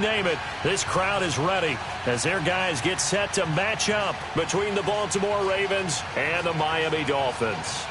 Name it, this crowd is ready as their guys get set to match up between the Baltimore Ravens and the Miami Dolphins.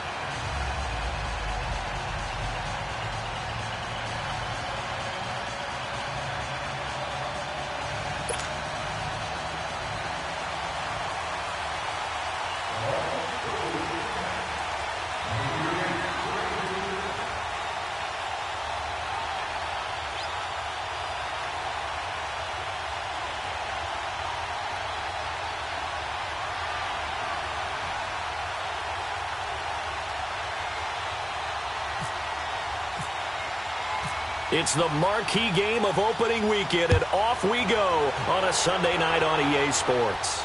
It's the marquee game of opening weekend, and off we go on a Sunday night on EA Sports.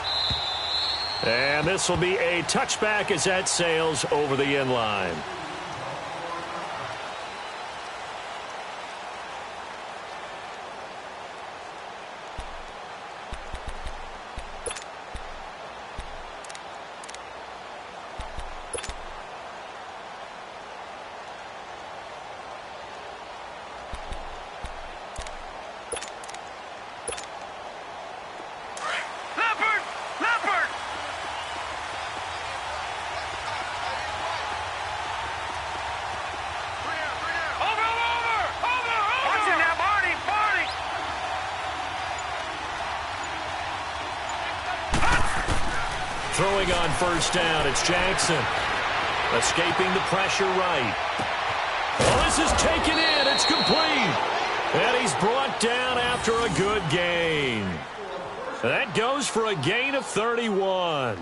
And this will be a touchback as that sails over the end line. Throwing on first down, it's Jackson. Escaping the pressure right. Well, this is taken in. It's complete. And he's brought down after a good gain. That goes for a gain of 31.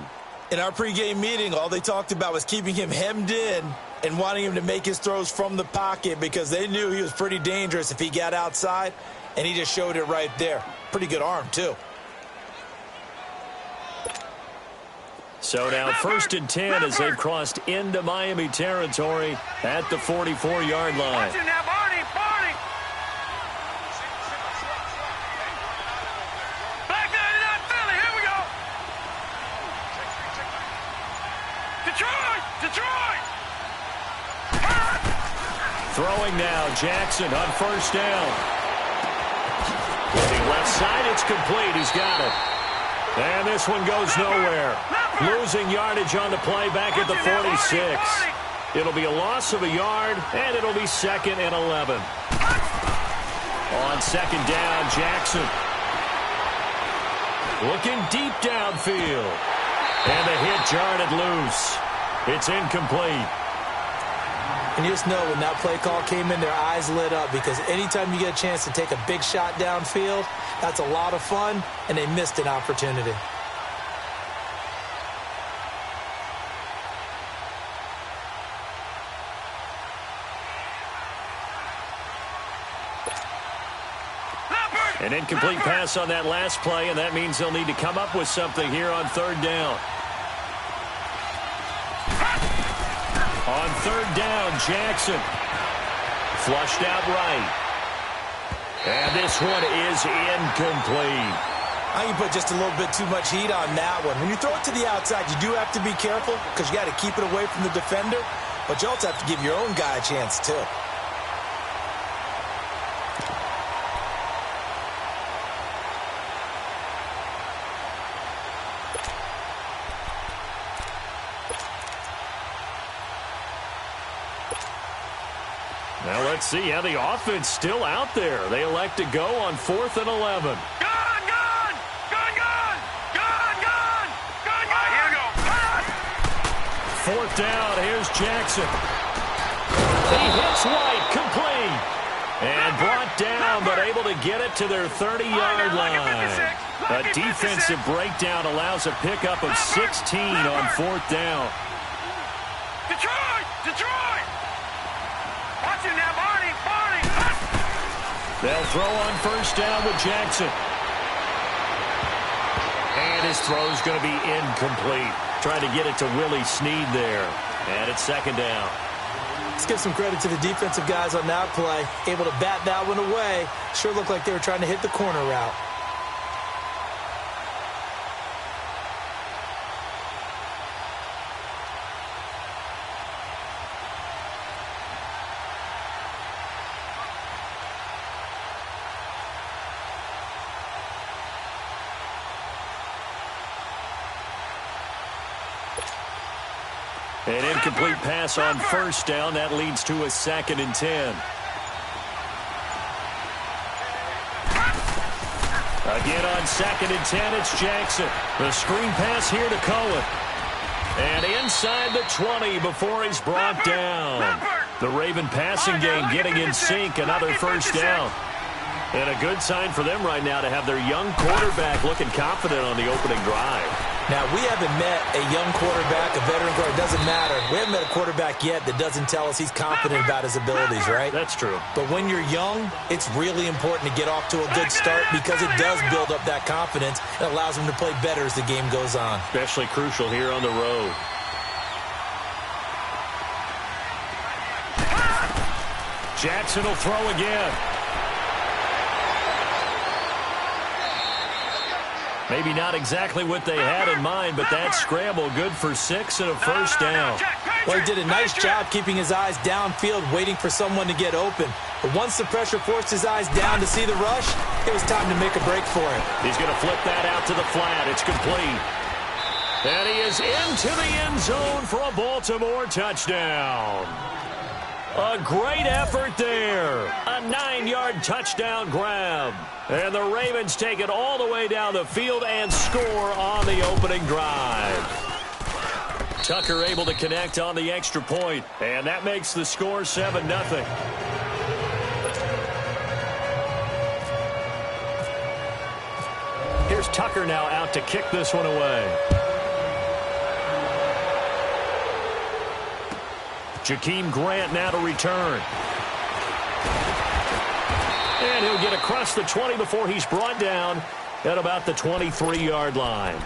In our pregame meeting, all they talked about was keeping him hemmed in and wanting him to make his throws from the pocket because they knew he was pretty dangerous if he got outside, and he just showed it right there. Pretty good arm, too. So now 1st and 10 as they've crossed into Miami territory at the 44-yard line. Throwing now, Jackson on first down. Looking left side, it's complete. He's got it. And this one goes nowhere. Losing yardage on the play back at the 46. It'll be a loss of a yard, and it'll be 2nd and 11. On 2nd down, Jackson. Looking deep downfield. And the hit jarred loose. It's incomplete. And you just know when that play call came in, their eyes lit up because anytime you get a chance to take a big shot downfield, that's a lot of fun, and they missed an opportunity. An incomplete pass on that last play, and that means they'll need to come up with something here on 3rd down. On 3rd down, Jackson. Flushed out right. And this one is incomplete. I can put just a little bit too much heat on that one. When you throw it to the outside, you do have to be careful because you got to keep it away from the defender, but you also have to give your own guy a chance too. Now let's see how the offense still out there. They elect to go on 4th and 11. Fourth down, here's Jackson. He hits White, complete. And brought down, but able to get it to their 30-yard line. A defensive breakdown allows a pickup of 16 on 4th down. Detroit! Watch him now, Barney! They'll throw on first down with Jackson. And his throw's going to be incomplete. Trying to get it to Willie Snead there. And it's 2nd down. Let's give some credit to the defensive guys on that play. Able to bat that one away. Sure looked like they were trying to hit the corner route. An incomplete pass on first down. That leads to a 2nd and 10. Again on 2nd and 10, it's Jackson. The screen pass here to Cohen. And inside the 20 before he's brought down. The Raven passing game getting in sync. Another first down. And a good sign for them right now to have their young quarterback looking confident on the opening drive. Now, we haven't met a young quarterback, a veteran quarterback. It doesn't matter. We haven't met a quarterback yet that doesn't tell us he's confident about his abilities, right? That's true. But when you're young, it's really important to get off to a good start because it does build up that confidence and allows him to play better as the game goes on. Especially crucial here on the road. Jackson will throw again. Maybe not exactly what they had in mind, but that scramble good for 6 and a first down. Well, he did a nice job keeping his eyes downfield, waiting for someone to get open. But once the pressure forced his eyes down to see the rush, it was time to make a break for him. He's going to flip that out to the flat. It's complete. And he is into the end zone for a Baltimore touchdown. A great effort there. A 9-yard touchdown grab. And the Ravens take it all the way down the field and score on the opening drive. Tucker able to connect on the extra point. And that makes the score 7-0. Here's Tucker now out to kick this one away. Jakeem Grant now to return. And he'll get across the 20 before he's brought down at about the 23-yard line.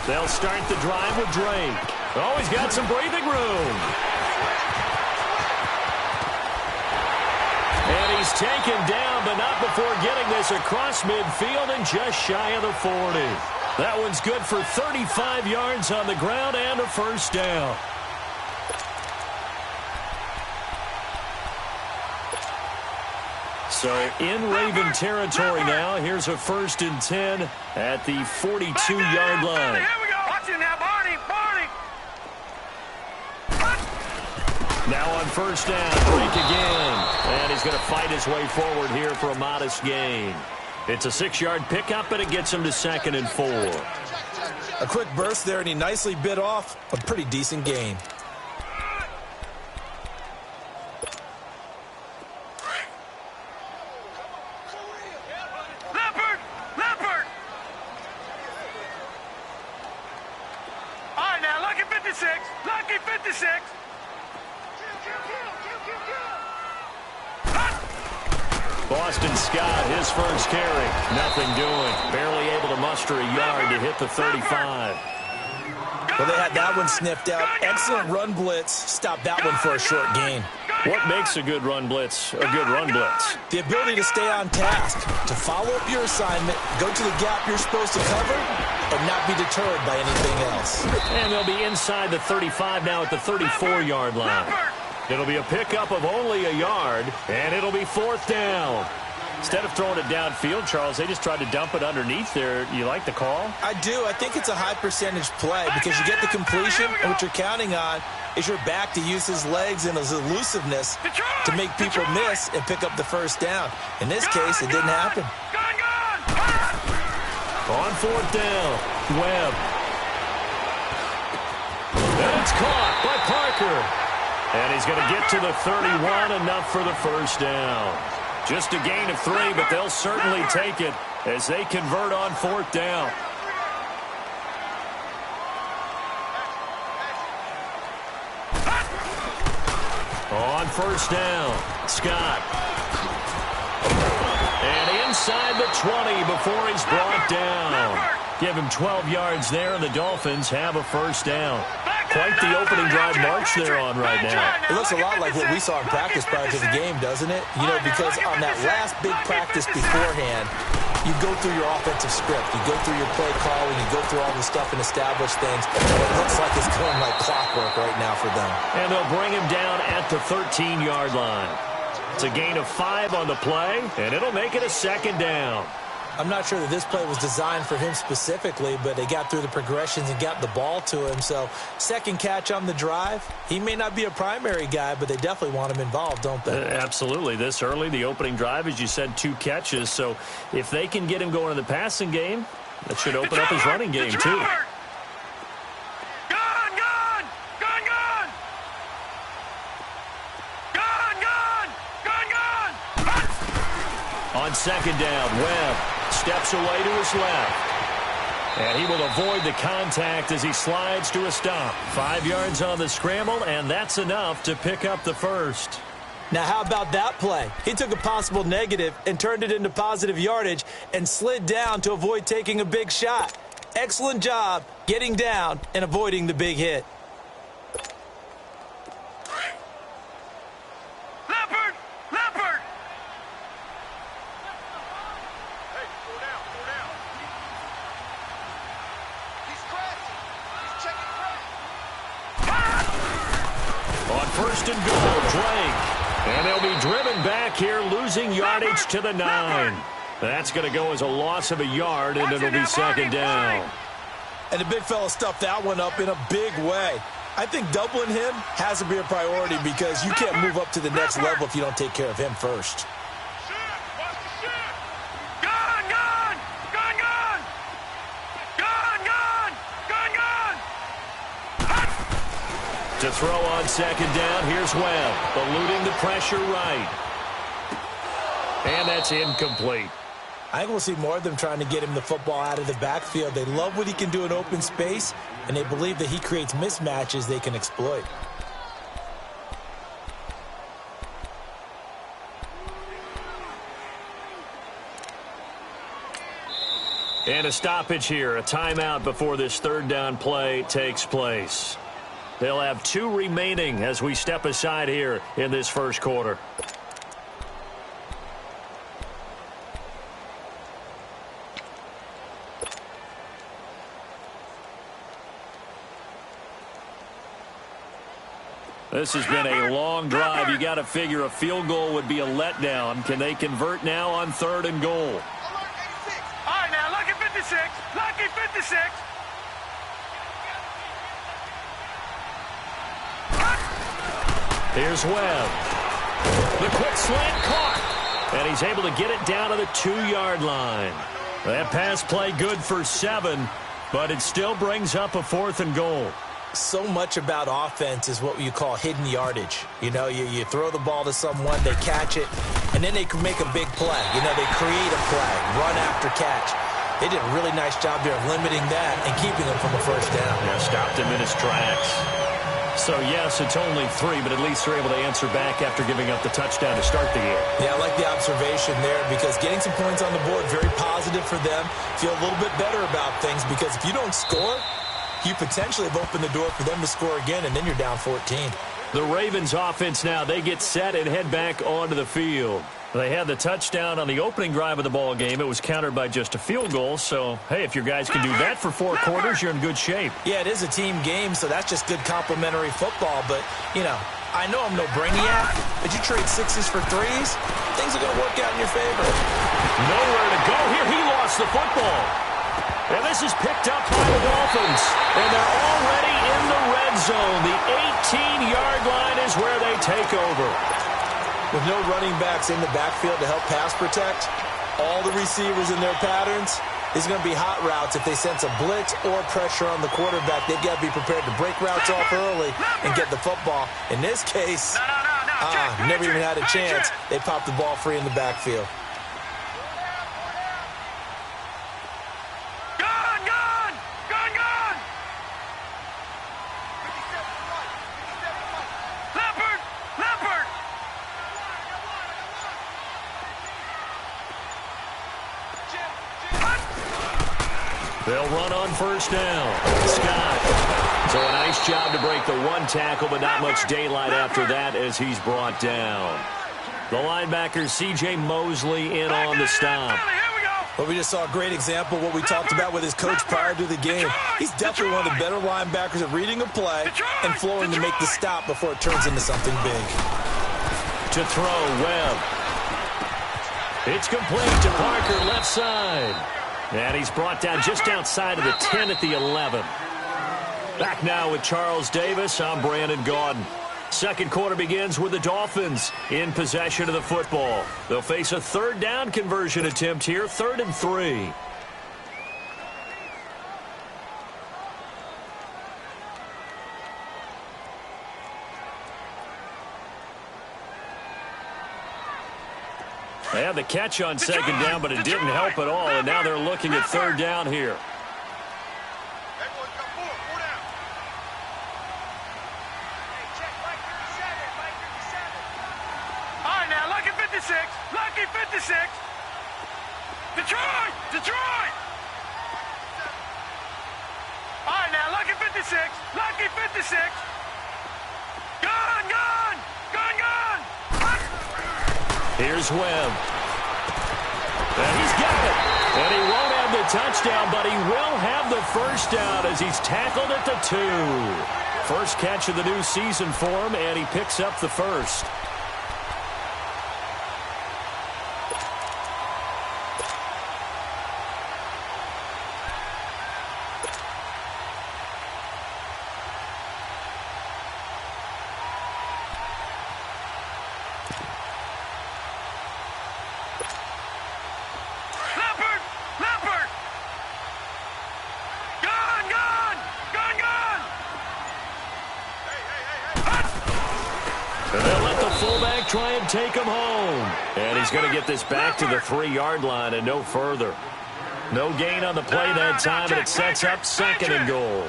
They'll start the drive with Drake. Oh, he's got some breathing room. And he's taken down, but not before getting this across midfield and just shy of the 40. That one's good for 35 yards on the ground and a first down. So in Raven territory now. Here's a 1st and 10 at the 42-yard line. Here we go. Watch it now, Barney. Now on first down, Drake again. And he's going to fight his way forward here for a modest gain. It's a 6-yard pickup, and it gets him to 2nd and 4. A quick burst there, and he nicely bit off a pretty decent gain. Lucky 56. Boston Scott, his first carry. Nothing doing. Barely able to muster a yard to hit the 35. Well, they had that one sniffed out. Excellent run blitz. Stopped that one for a short gain. What makes a good run blitz a good run blitz? The ability to stay on task, to follow up your assignment, go to the gap you're supposed to cover, and not be deterred by anything else. And they'll be inside the 35 now at the 34-yard line. It'll be a pickup of only a yard, and it'll be 4th down. Instead of throwing it downfield, Charles, they just tried to dump it underneath there. You like the call? I do. I think it's a high-percentage play because you get the completion, and what you're counting on is your back to use his legs and his elusiveness to make people miss and pick up the first down. In this case, it didn't happen. On 4th down, Webb. And it's caught by Parker. And he's going to get to the 31, enough for the first down. Just a gain of 3, but they'll certainly take it as they convert on 4th down. On first down, Scott. And inside the 20 before he's brought down. Give him 12 yards there, and the Dolphins have a first down. Quite the opening drive march they're on right now. It looks a lot like what we saw in practice prior to the game, doesn't it? You know, because on that last big practice beforehand, you go through your offensive script. You go through your play calling. You go through all the stuff and establish things. It looks like it's going like clockwork right now for them. And they'll bring him down at the 13-yard line. It's a gain of 5 on the play, and it'll make it a second down. I'm not sure that this play was designed for him specifically, but they got through the progressions and got the ball to him. So second catch on the drive. He may not be a primary guy, but they definitely want him involved, don't they? Absolutely. This early, the opening drive, as you said, 2 catches. So if they can get him going in the passing game, that should open up his running game, too. On second down, Webb steps away to his left. And he will avoid the contact as he slides to a stop. 5 yards on the scramble, and that's enough to pick up the first. Now, how about that play? He took a possible negative and turned it into positive yardage and slid down to avoid taking a big shot. Excellent job getting down and avoiding the big hit. First and goal, Drake. And they'll be driven back here, losing yardage to the 9. That's going to go as a loss of a yard, and it'll be second down. And the big fella stuffed that one up in a big way. I think doubling him has to be a priority because you can't move up to the next level if you don't take care of him first. To throw on second down, here's Webb, eluding the pressure right. And that's incomplete. I think we'll see more of them trying to get him the football out of the backfield. They love what he can do in open space, and they believe that he creates mismatches they can exploit. And a stoppage here, a timeout before this third down play takes place. They'll have 2 remaining as we step aside here in this first quarter. This has been a long drive. You got to figure a field goal would be a letdown. Can they convert now on 3rd and goal? All right, now, lucky 56. Lucky 56. Here's Webb. The quick slant caught. And he's able to get it down to the 2-yard line. That pass play good for 7, but it still brings up a 4th and goal. So much about offense is what you call hidden yardage. You know, you throw the ball to someone, they catch it, and then they can make a big play. You know, they create a play, run after catch. They did a really nice job there of limiting that and keeping him from a first down. Yeah, stopped him in his tracks. So, yes, it's only 3, but at least they're able to answer back after giving up the touchdown to start the year. Yeah, I like the observation there because getting some points on the board, very positive for them. Feel a little bit better about things because if you don't score, you potentially have opened the door for them to score again, and then you're down 14. The Ravens offense now, they get set and head back onto the field. They had the touchdown on the opening drive of the ball game. It was countered by just a field goal. So, hey, if your guys can do that for 4 quarters, you're in good shape. Yeah, it is a team game, so that's just good complimentary football. But, you know, I know I'm no brainiac, but you trade 6s for 3s, things are going to work out in your favor. Nowhere to go here. He lost the football. And this is picked up by the Dolphins. And they're already in the red zone. The 18-yard line is where they take over. With no running backs in the backfield to help pass protect, all the receivers in their patterns, it's going to be hot routes if they sense a blitz or pressure on the quarterback. They've got to be prepared to break routes off early and get the football. In this case, never even had a chance. They popped the ball free in the backfield. They'll run on first down. Scott. So a nice job to break the one tackle, but not much daylight after that as he's brought down. The linebacker, C.J. Mosley, in on the stop. Well, we just saw a great example of what we talked about with his coach prior to the game. He's definitely one of the better linebackers at reading a play and flowing to make the stop before it turns into something big. To throw, Webb. It's complete to Parker, left side. And he's brought down just outside of the 10 at the 11. Back now with Charles Davis. I'm Brandon Gaudin. Second quarter begins with the Dolphins in possession of the football. They'll face a third down conversion attempt here, 3rd and 3. They had the catch on second down, but it didn't help at all, and now they're looking at third down here. Lucky 56. Detroit! Detroit! All right, now, Lucky 56. Lucky 56. Gone, gone! Gone, gone! Here's Webb. And he's got it. And he won't have the touchdown, but he will have the first down as he's tackled at the 2. First catch of the new season for him, and he picks up the first. Try and take him home. And he's going to get this back to the 3-yard line and no further. No gain on the play that time, and it sets up 2nd and goal.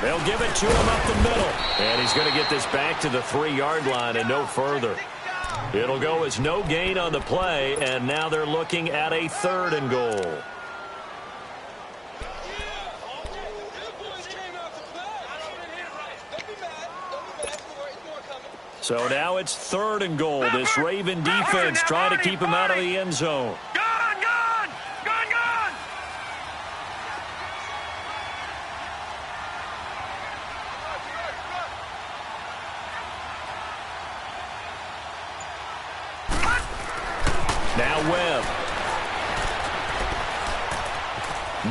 They'll give it to him up the middle. And he's going to get this back to the 3-yard line and no further. It'll go as no gain on the play, and now they're looking at a 3rd and goal. So now it's 3rd and goal. This Raven defense trying to keep him out of the end zone. Gone, gone! Gone, gone! Now Webb.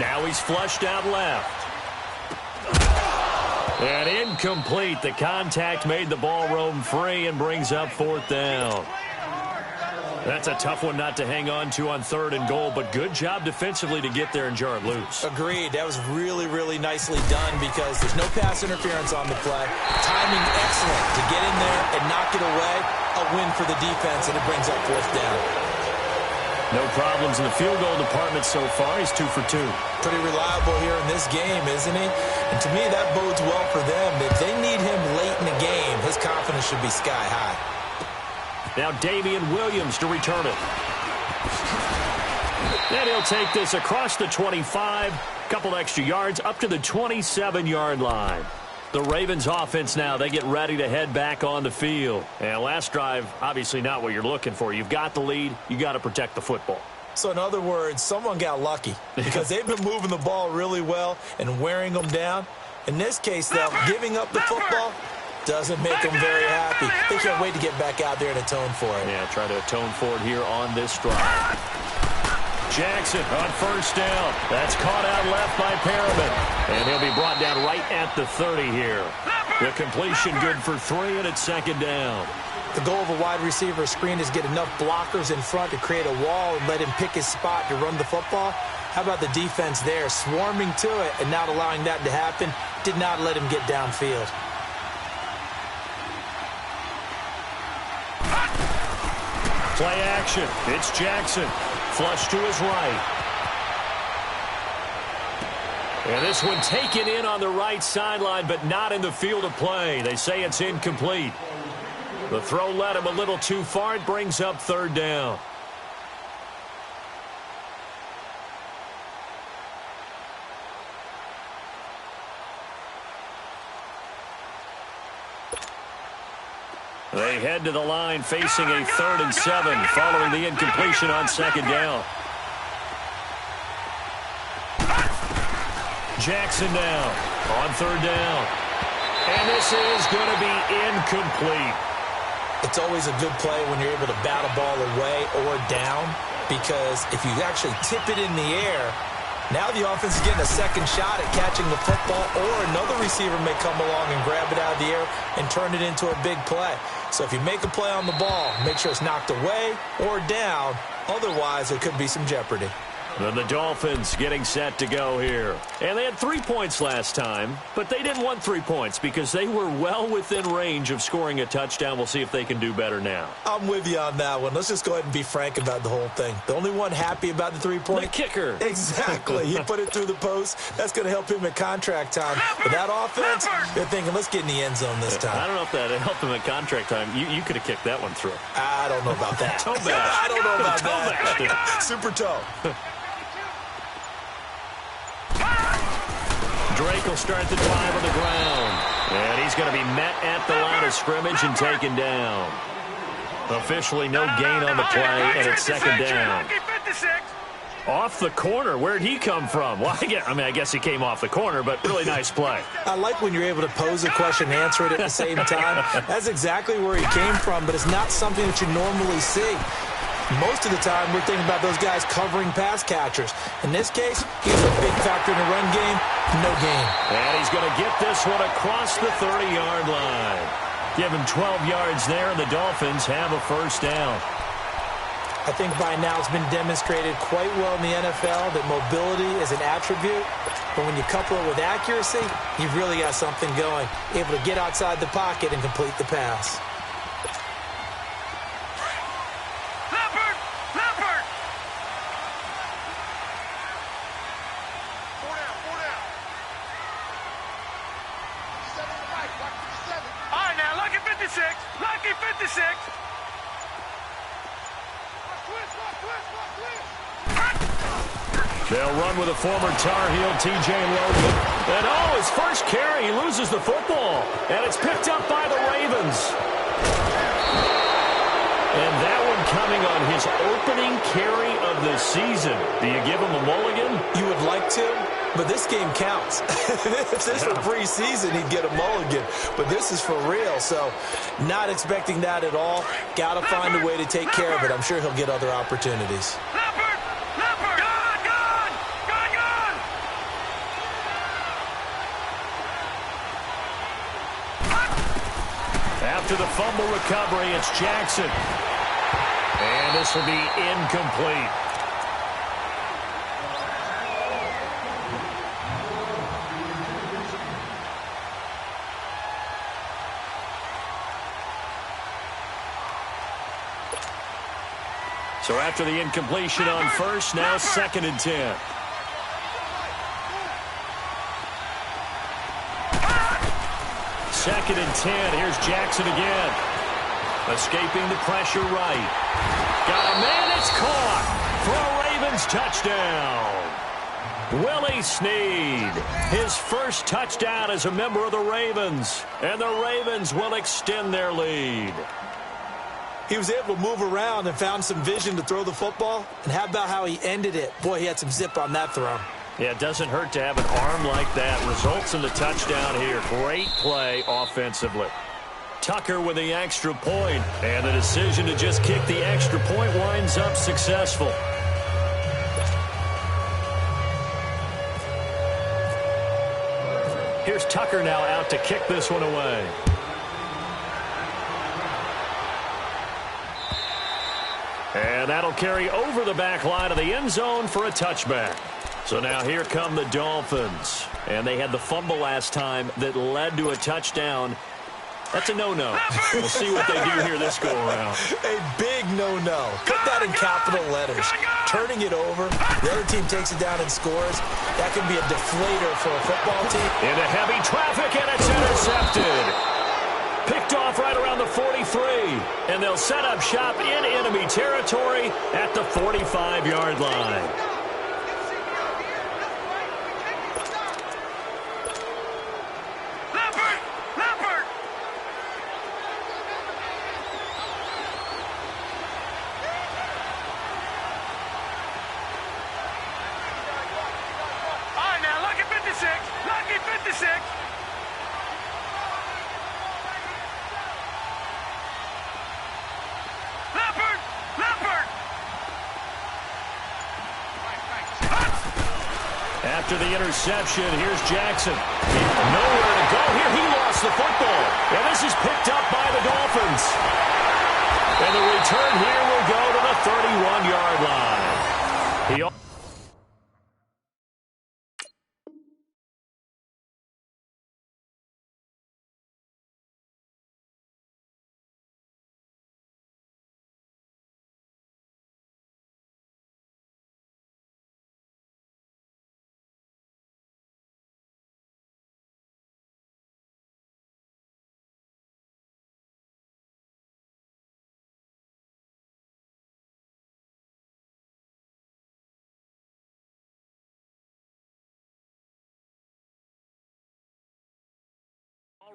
Now he's flushed out left. And incomplete. The contact made the ball roam free and brings up 4th down. That's a tough one not to hang on to on 3rd and goal, but good job defensively to get there and jar it loose. Agreed. That was really, really nicely done because there's no pass interference on the play. Timing excellent to get in there and knock it away. A win for the defense, and it brings up 4th down. No problems in the field goal department so far. He's 2 for 2. Pretty reliable here in this game, isn't he? And to me, that bodes well for them. If they need him late in the game, his confidence should be sky high. Now Damian Williams to return it. And he'll take this across the 25. Couple extra yards up to the 27-yard line. The Ravens offense now, they get ready to head back on the field. And last drive, obviously not what you're looking for. You've got the lead. You got to protect the football. So in other words, someone got lucky because they've been moving the ball really well and wearing them down. In this case, though, giving up the football doesn't make them very happy. They can't wait to get back out there and atone for it. Yeah, try to atone for it here on this drive. Jackson on first down. That's caught out left by Perriman. And he'll be brought down right at the 30 here. The completion good for 3, and it's 2nd down. The goal of a wide receiver screen is get enough blockers in front to create a wall and let him pick his spot to run the football. How about the defense there, swarming to it and not allowing that to happen? Did not let him get downfield. Play action. It's Jackson. Flush to his right. And this one taken in on the right sideline, but not in the field of play. They say it's incomplete. The throw led him a little too far. It brings up third down. They head to the line facing a 3rd and 7 following the incompletion on second down. Jackson now on third down. And this is going to be incomplete. It's always a good play when you're able to bat a ball away or down, because if you actually tip it in the air, now the offense is getting a second shot at catching the football, or another receiver may come along and grab it out of the air and turn it into a big play. So if you make a play on the ball, make sure it's knocked away or down. Otherwise, there could be some jeopardy. And the Dolphins getting set to go here. And they had 3 points last time, but they didn't want 3 points because they were well within range of scoring a touchdown. We'll see if they can do better now. I'm with you on that one. Let's just go ahead and be frank about the whole thing. The only one happy about the 3-point? The kicker. Exactly. He put it through the post. That's going to help him at contract time. But that offense, they're thinking, let's get in the end zone this time. I don't know if that helped him at contract time. You could have kicked that one through. I don't know about that. Toe bash. I don't know about toe that. Super toe. Drake will start the drive on the ground. And he's going to be met at the line of scrimmage and taken down. Officially no gain on the play, and it's second down. Off the corner. Where'd he come from? Well, I guess he came off the corner, but really nice play. I like when you're able to pose a question and answer it at the same time. That's exactly where he came from, but it's not something that you normally see. Most of the time, we're thinking about those guys covering pass catchers. In this case, he's a big factor in the run game. No gain. And he's going to get this one across the 30-yard line. Give him 12 yards there, and the Dolphins have a first down. I think by now it's been demonstrated quite well in the NFL that mobility is an attribute. But when you couple it with accuracy, you've really got something going. Able to get outside the pocket and complete the pass. Lucky 56. They'll run with a former Tar Heel, T.J. Logan. And his first carry, he loses the football. And it's picked up by the Ravens. And that one coming on his opening carry of the season. Do you give him a mulligan? You would like to, but this game counts. If this were preseason, he'd get a mulligan. But this is for real, so not expecting that at all. Got to find a way to take care of it. I'm sure he'll get other opportunities. After the fumble recovery, it's Jackson. And this will be incomplete. So after the incompletion on first, now 2nd and 10. Second and 10. Here's Jackson again. Escaping the pressure right. Got a man. It's caught for a Ravens touchdown. Willie Snead. His first touchdown as a member of the Ravens. And the Ravens will extend their lead. He was able to move around and found some vision to throw the football. And how about how he ended it? Boy, he had some zip on that throw. Yeah, it doesn't hurt to have an arm like that. Results in the touchdown here. Great play offensively. Tucker with the extra point. And the decision to just kick the extra point winds up successful. Here's Tucker now out to kick this one away. And that'll carry over the back line of the end zone for a touchback. So now here come the Dolphins. And they had the fumble last time that led to a touchdown. That's a no-no. We'll see what they do here this go-around. A big no-no. Put that in capital letters. turning it over. The other team takes it down and scores. That can be a deflator for a football team. Into heavy traffic, and it's intercepted. Picked off right around the 43. And they'll set up shop in enemy territory at the 45-yard line. After the interception, here's Jackson. Nowhere to go here. He lost the football. And this is picked up by the Dolphins. And the return here will go to the 31-yard line.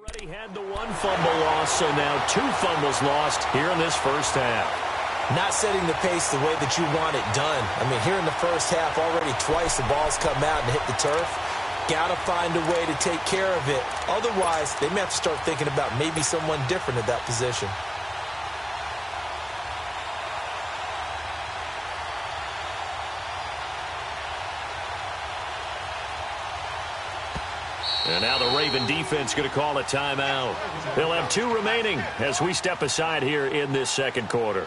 Already had the one fumble loss, so now 2 fumbles lost here in this first half. Not setting the pace the way that you want it done. I mean, here in the first half, already twice the ball's come out and hit the turf. Got to find a way to take care of it. Otherwise, they may have to start thinking about maybe someone different at that position. And now the Raven defense going to call a timeout. They'll have 2 remaining as we step aside here in this second quarter.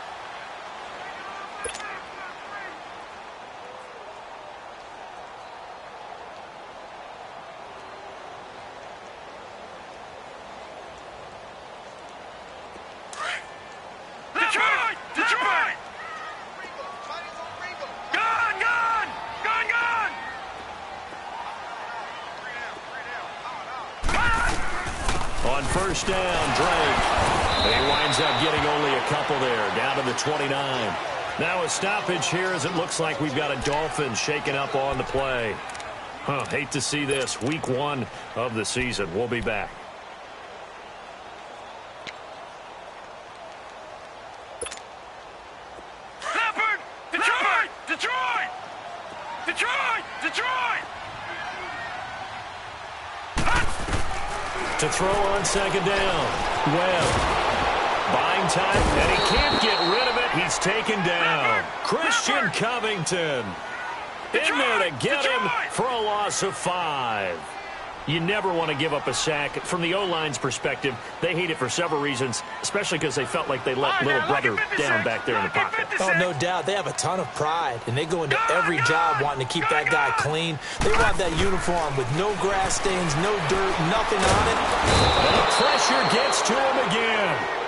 First down, Drake. And he winds up getting only a couple there, down to the 29. Now a stoppage here as it looks like we've got a Dolphin shaking up on the play. Hate to see this. Week 1 of the season. We'll be back. To throw on second down. Webb. Buying time, and he can't get rid of it. He's taken down. Christian Covington in there to get him for a loss of 5. You never want to give up a sack. From the O-line's perspective, they hate it for several reasons, especially because they felt like they let little brother down back there in the pocket. Oh, no doubt. They have a ton of pride, and they go into every job wanting to keep that guy clean. They want that uniform with no grass stains, no dirt, nothing on it. And the pressure gets to him again.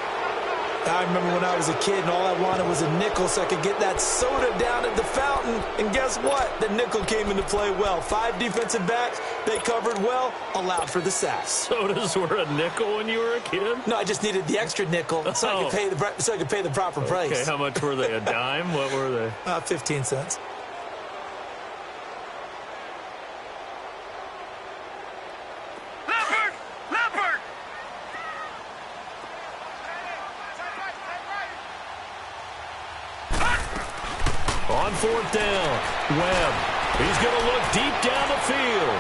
I remember when I was a kid and all I wanted was a nickel so I could get that soda down at the fountain. And guess what? The nickel came into play well. 5 defensive backs, they covered well, allowed for the sacks. Sodas were a nickel when you were a kid? No, I just needed the extra nickel so I could pay the proper price. Okay, how much were they? A dime? What were they? 15 cents. On fourth down, Webb. He's going to look deep down the field.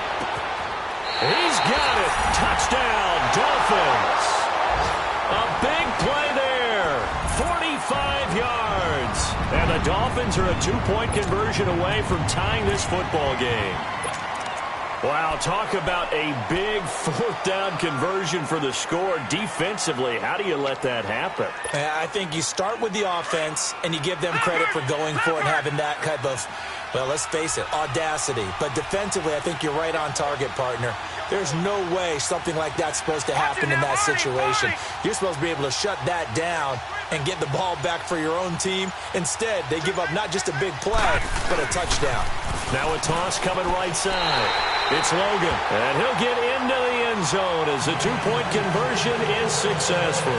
He's got it. Touchdown, Dolphins. A big play there. 45 yards. And the the Dolphins are a 2-point conversion away from tying this football game. Wow, talk about a big fourth down conversion for the score. Defensively, how do you let that happen? I think you start with the offense, and you give them credit for going for it and having that type of, well, let's face it, audacity. But defensively, I think you're right on target, partner. There's no way something like that's supposed to happen in that situation. You're supposed to be able to shut that down and get the ball back for your own team. Instead, they give up not just a big play, but a touchdown. Now a toss coming right side. It's Logan, and he'll get into the end zone as the two-point conversion is successful.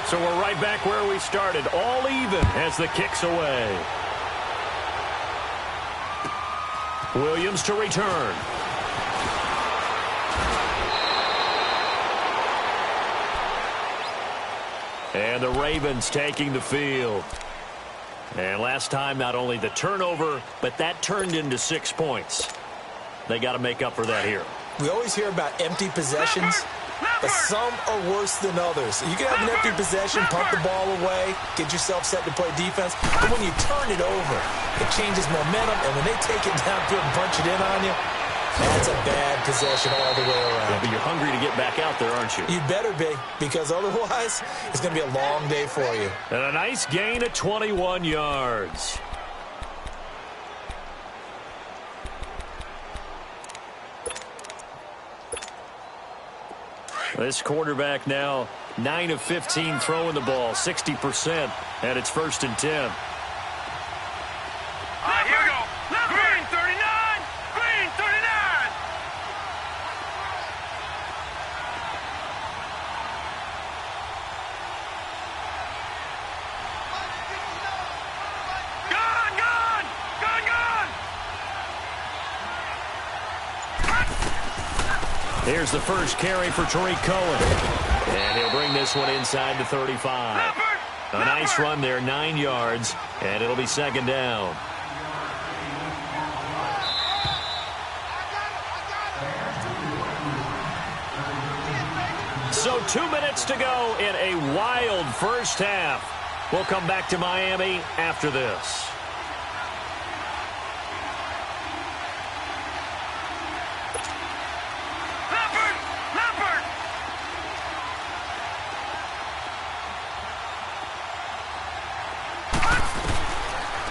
So we're right back where we started, all even as the kick's away. Williams to return. And the Ravens taking the field. And last time, not only the turnover, but that turned into 6 points. They got to make up for that here. We always hear about empty possessions, but some are worse than others. You can have an empty possession, pump the ball away, get yourself set to play defense, but when you turn it over, it changes momentum, and when they take it downfield and punch it in on you, that's a bad possession all the way around. Yeah, but you're hungry to get back out there, aren't you? You better be, because otherwise, it's going to be a long day for you. And a nice gain of 21 yards. This quarterback now 9 of 15 throwing the ball, 60%, and it's 1st and 10. Here we go. Green 39. Green 39. Gone, gone. Gone, gone. Here's the first carry for Tariq Cohen. And he'll bring this one inside the 35. A nice run there, 9 yards, and it'll be 2nd down. So 2 minutes to go in a wild first half. We'll come back to Miami after this.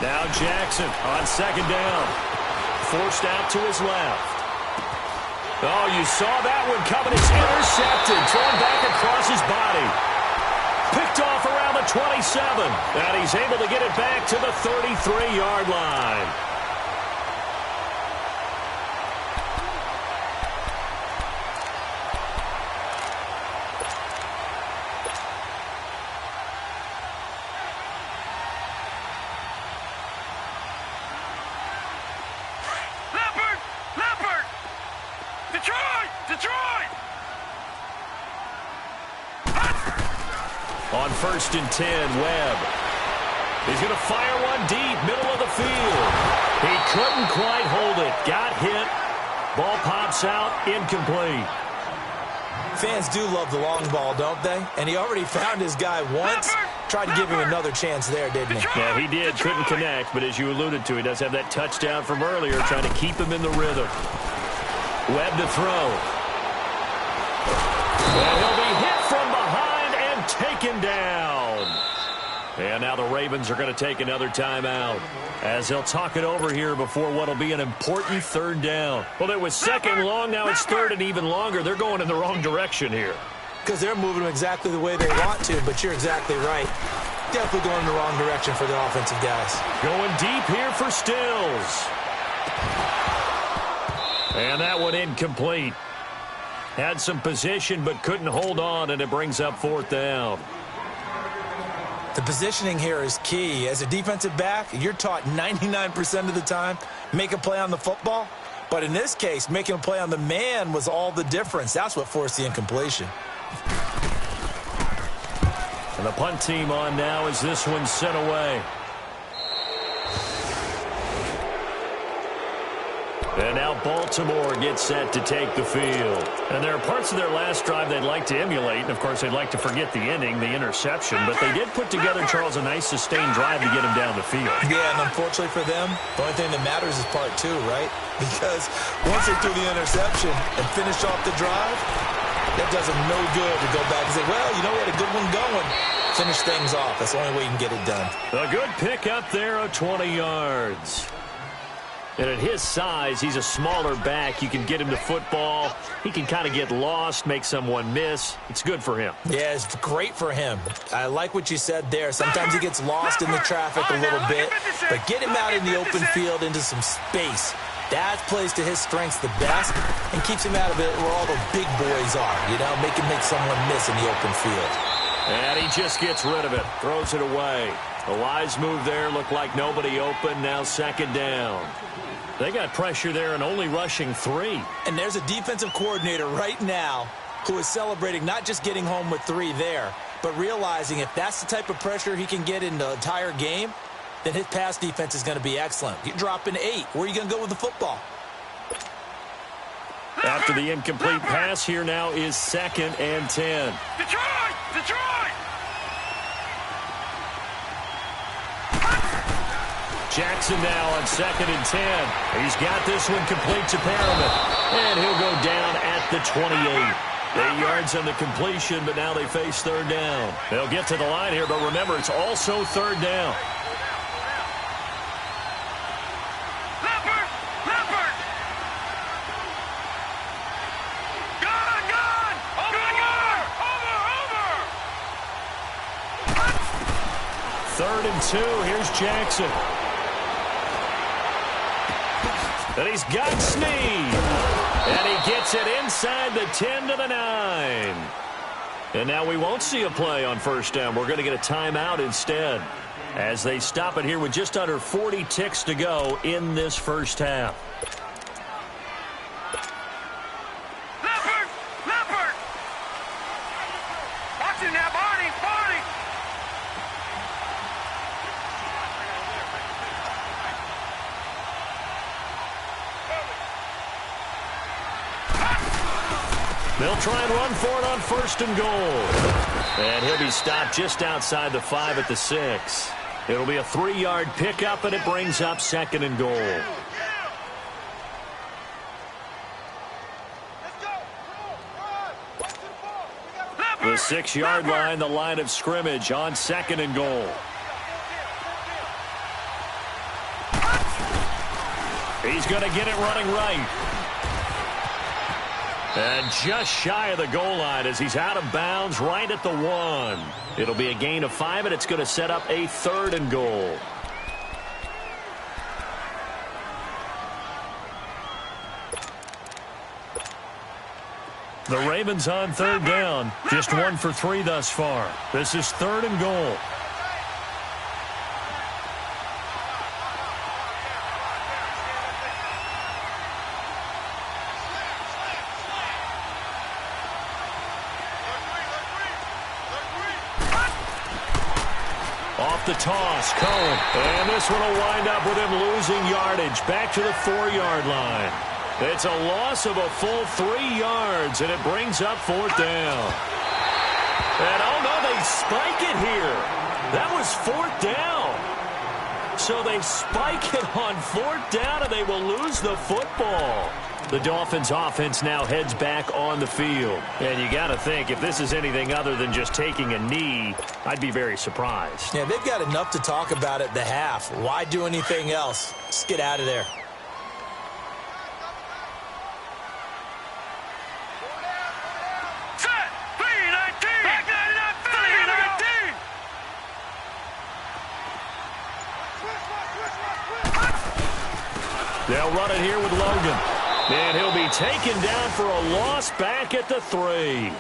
Now Jackson on 2nd down. Forced out to his left. Oh, you saw that one coming. It's intercepted. Thrown back across his body. Picked off around the 27. And he's able to get it back to the 33-yard line. On 1st and 10, Webb. He's going to fire one deep, middle of the field. He couldn't quite hold it. Got hit. Ball pops out, incomplete. Fans do love the long ball, don't they? And he already found his guy once. Tried to give him another chance there, didn't he? Yeah, he did. Couldn't connect, but as you alluded to, he does have that touchdown from earlier, trying to keep him in the rhythm. Webb to throw. And he'll be hit from behind and taken down. And now the Ravens are going to take another timeout as they'll talk it over here before what will be an important 3rd down. Well, it was 2nd long. Now it's 3rd and even longer. They're going in the wrong direction here. Because they're moving them exactly the way they want to, but you're exactly right. Definitely going in the wrong direction for the offensive guys. Going deep here for Stills. And that one incomplete. Had some position but couldn't hold on, and it brings up 4th down. The positioning here is key. As a defensive back, you're taught 99% of the time, make a play on the football. But in this case, making a play on the man was all the difference. That's what forced the incompletion. And the punt team on now as this one's sent away. And now Baltimore gets set to take the field. And there are parts of their last drive they'd like to emulate. And, of course, they'd like to forget the ending, the interception. But they did put together, Charles, a nice sustained drive to get him down the field. Yeah, and unfortunately for them, the only thing that matters is part two, right? Because once they threw the interception and finished off the drive, that does them no good to go back and say, well, you know, we had a good one going. Finish things off. That's the only way you can get it done. A good pick up there of 20 yards. And at his size, he's a smaller back. You can get him to football. He can kind of get lost, make someone miss. It's good for him. Yeah, it's great for him. I like what you said there. Sometimes he gets lost in the traffic a little bit, but get him out in the open field into some space. That plays to his strengths the best and keeps him out of it where all the big boys are, you know, make him make someone miss in the open field. And he just gets rid of it, throws it away. A wise move there, looked like nobody open, now second down. They got pressure there and only rushing 3. And there's a defensive coordinator right now who is celebrating not just getting home with 3 there, but realizing if that's the type of pressure he can get in the entire game, then his pass defense is going to be excellent. You're dropping 8. Where are you going to go with the football? After the incomplete pass, here now is 2nd and 10. Detroit! Detroit! Jackson now on 2nd and 10. He's got this one complete to Perriman. And he'll go down at the 28. 8 yards on the completion, but now they face third down. They'll get to the line here, but remember, it's also third down. Leopard! Leopard! Gone! Gone! Over! Over! 3rd and 2. Here's Jackson. And he's got Snead. And he gets it inside the 10 to the 9. And now we won't see a play on first down. We're going to get a timeout instead as they stop it here with just under 40 ticks to go in this first half. Leopard! Leopard! Watch it now, Barney! Barney! They'll try and run for it on 1st and goal. And he'll be stopped just outside the 5 at the 6. It'll be a 3-yard pickup, and it brings up 2nd and goal. The 6-yard line, the line of scrimmage on 2nd and goal. He's going to get it running right. And just shy of the goal line as he's out of bounds right at the 1. It'll be a gain of 5, and it's going to set up a 3rd and goal. The Ravens on 3rd down. Just 1 for 3 thus far. This is 3rd and goal. Off the toss, Cohen. And this one will wind up with him losing yardage back to the 4-yard line. It's a loss of a full 3 yards, and it brings up 4th down. And, oh, no, they spike it here. That was 4th down. So they spike it on 4th down, and they will lose the football. The Dolphins' offense now heads back on the field. And you got to think, if this is anything other than just taking a knee, I'd be very surprised. Yeah, they've got enough to talk about at the half. Why do anything else? Just get out of there. Set! 3-19! Back 3-19! They'll run it here with Logan. And he'll be taken down for a loss back at the 3.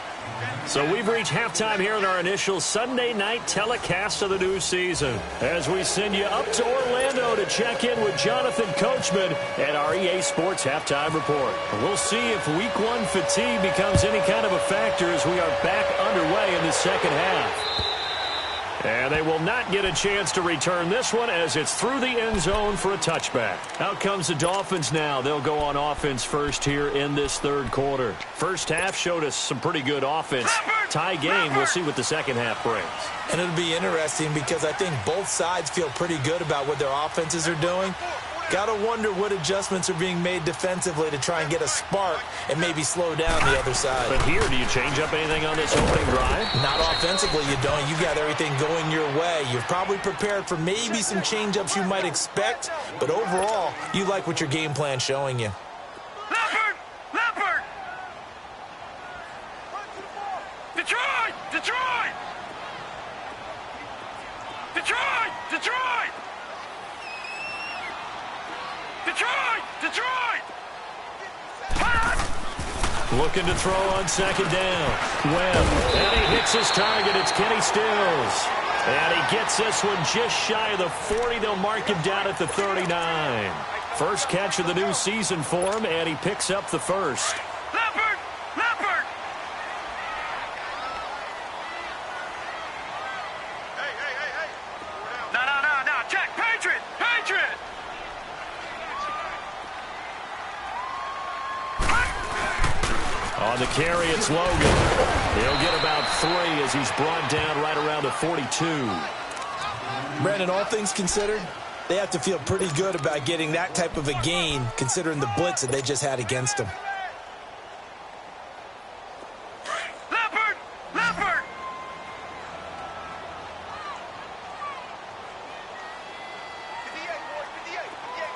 So we've reached halftime here in our initial Sunday night telecast of the new season as we send you up to Orlando to check in with Jonathan Coachman at our EA Sports Halftime Report. We'll see if Week 1 fatigue becomes any kind of a factor as we are back underway in the second half. And they will not get a chance to return this one as it's through the end zone for a touchback. Out comes the Dolphins now. They'll go on offense first here in this third quarter. First half showed us some pretty good offense. Tie game. We'll see what the second half brings. And it'll be interesting because I think both sides feel pretty good about what their offenses are doing. Got to wonder what adjustments are being made defensively to try and get a spark and maybe slow down the other side. But here, do you change up anything on this opening drive? Not offensively, you don't. You got everything going your way. You're probably prepared for maybe some change-ups you might expect, but overall, you like what your game plan's showing you. Leopard! Leopard! Detroit! Detroit! Detroit! Detroit! Detroit! Detroit! Looking to throw on second down. Webb. And he hits his target. It's Kenny Stills. And he gets this one just shy of the 40. They'll mark him down at the 39. First catch of the new season for him, and he picks up the first. Leopard! Leopard! Hey! No. Jack, Patriot! Patriot! On the carry, it's Logan. He'll get about 3 as he's brought down right around the 42. Brandon, all things considered, they have to feel pretty good about getting that type of a gain considering the blitz that they just had against them. Leopard! Leopard!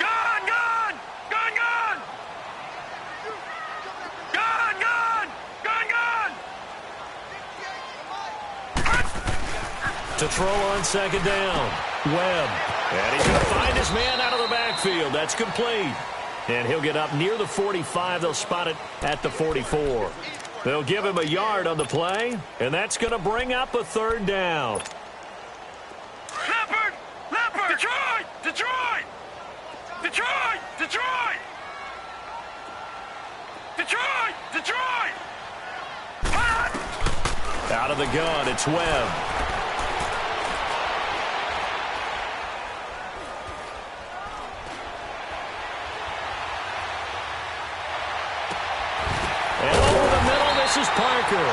Gone! Gone! Gone! Gone! Gone! Gone! Gone! Gone! To throw on second down. Webb. And he's going to find his man out of the backfield. That's complete. And he'll get up near the 45. They'll spot it at the 44. They'll give him a yard on the play, and that's going to bring up a third down. Leopard! Leopard! Detroit! Detroit! Detroit! Detroit! Detroit! Detroit! Out of the gun, it's Webb. And over the middle, this is Parker.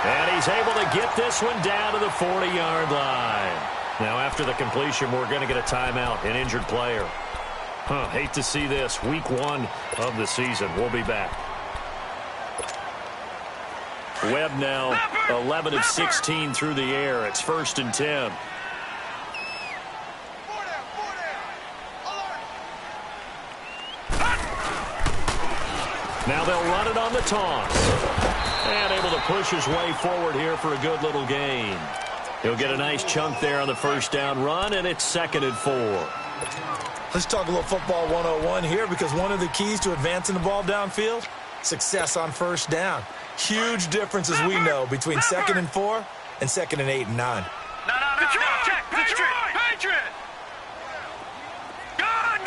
And he's able to get this one down to the 40-yard line. Now, after the completion, we're going to get a timeout, an injured player. Hate to see this. Week 1 of the season. We'll be back. Webb now 11 of 16 through the air. It's 1st and 10. Now they'll run it on the toss. And able to push his way forward here for a good little gain. He'll get a nice chunk there on the first down run, and it's 2nd and 4. Let's talk a little football 101 here because one of the keys to advancing the ball downfield, success on first down. Huge difference, as we know, between 2nd and 4 and 2nd and 8 and 9. No. Check. Patriot! Patriot! Gone!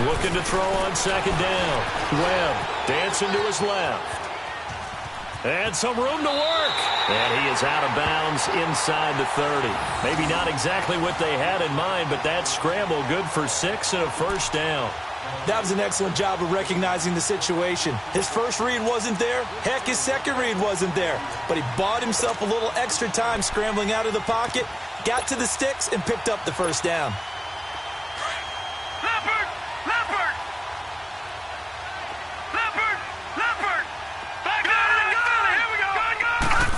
Looking to throw on second down. Webb dancing to his left. And some room to work. And he is out of bounds inside the 30. Maybe not exactly what they had in mind, but that scramble good for 6 and a first down. That was an excellent job of recognizing the situation. His first read wasn't there. Heck, his second read wasn't there. But he bought himself a little extra time scrambling out of the pocket, got to the sticks, and picked up the first down. Leopard! Back down! Here we go! Gone!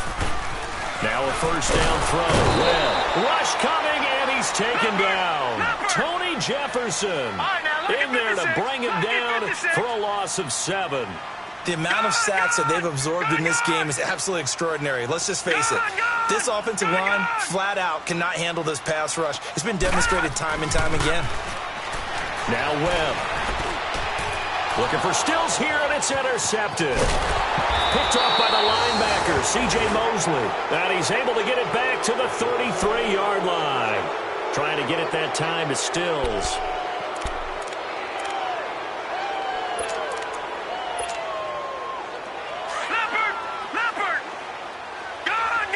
Now a first down throw. Well, rush coming, and he's taken down. Tony Jefferson in there to bring him down for a loss of 7. The amount of sacks that they've absorbed in this game is absolutely extraordinary. Let's just face it. This offensive line, flat out, cannot handle this pass rush. It's been demonstrated time and time again. Now Webb. Looking for Stills here, and it's intercepted. Picked off by the linebacker, C.J. Mosley. And he's able to get it back to the 33-yard line. Trying to get it that time to Stills. Leopard! Gone!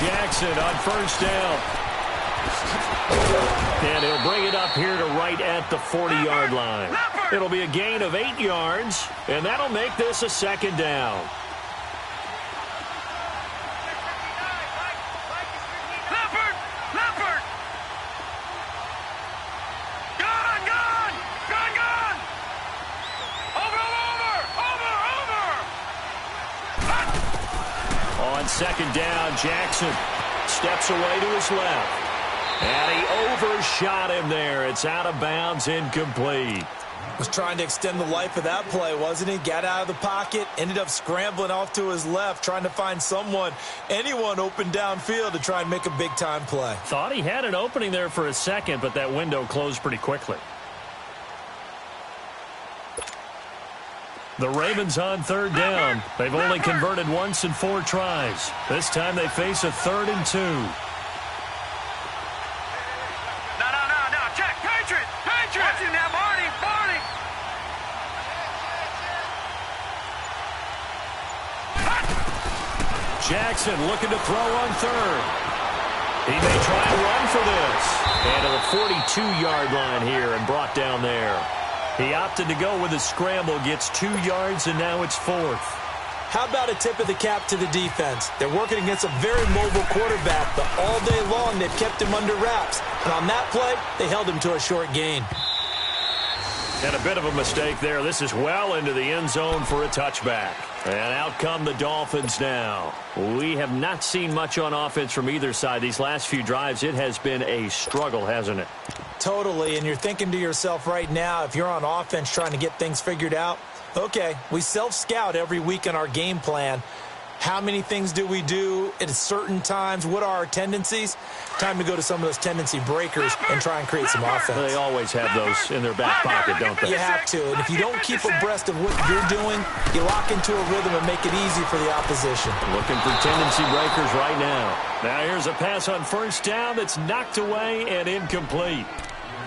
Jackson on first down. And he'll bring it up here to right at the 40-yard line. It'll be a gain of 8 yards, and that'll make this a second down. On second down, Jackson steps away to his left. And he overshot him there. It's out of bounds, incomplete. Was trying to extend the life of that play, wasn't he? Got out of the pocket, ended up scrambling off to his left, trying to find anyone open downfield to try and make a big-time play. Thought he had an opening there for a second, but that window closed pretty quickly. The Ravens on third down. They've only converted once in 4 tries. This time they face a 3rd and 2. No. Check. Patriot. Watch him now, Barney. Jackson looking to throw on 3rd. He may try and run for this. And to the 42-yard line here and brought down there. He opted to go with a scramble, gets 2 yards, and now it's 4th. How about a tip of the cap to the defense? They're working against a very mobile quarterback, but all day long they've kept him under wraps. And on that play, they held him to a short gain. And a bit of a mistake there. This is well into the end zone for a touchback. And out come the Dolphins now. We have not seen much on offense from either side. These last few drives, it has been a struggle, hasn't it? Totally, and you're thinking to yourself right now, if you're on offense trying to get things figured out, okay, we self-scout every week in our game plan. How many things do we do at certain times? What are our tendencies? Time to go to some of those tendency breakers and try and create some offense. They always have those in their back pocket, don't they? You have to, and if you don't keep abreast of what you're doing, you lock into a rhythm and make it easy for the opposition. Looking for tendency breakers right now. Now here's a pass on first down that's knocked away and incomplete.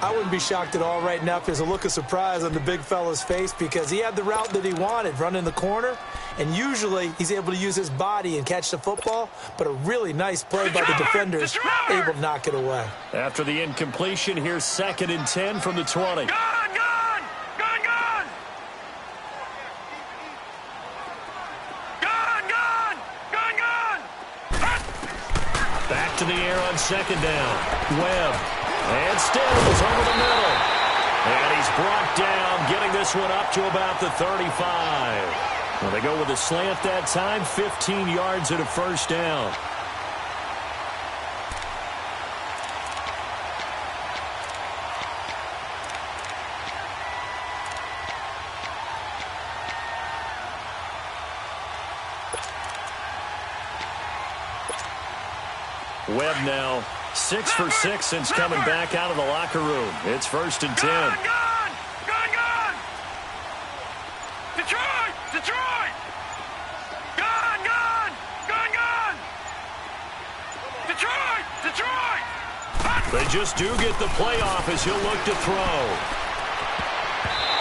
I wouldn't be shocked at all right now if there's a look of surprise on the big fella's face because he had the route that he wanted, running the corner, and usually he's able to use his body and catch the football, but a really nice play by the defenders, able to knock it away. After the incompletion, here's 2nd and 10 from the 20. Gun! Back to the air on 2nd down. Webb. And Stills over the middle. And he's brought down, getting this one up to about the 35. Well, they go with a slant that time, 15 yards at a first down. Webb now 6 for 6 since coming back out of the locker room. It's 1st and 10. Gun! Detroit! Gun! Detroit! They just do get the playoff as he'll look to throw.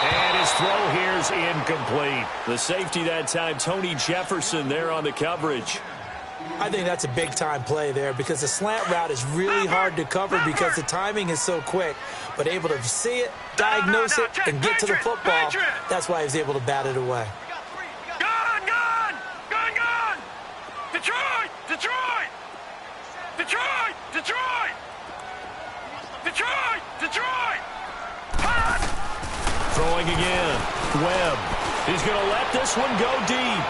And his throw here's incomplete. The safety that time, Tony Jefferson there on the coverage. I think that's a big-time play there because the slant route is really hard to cover because the timing is so quick. But able to see it, diagnose it, and get to the football, that's why he was able to bat it away. Gun! Detroit! Throwing again. Webb. He's going to let this one go deep.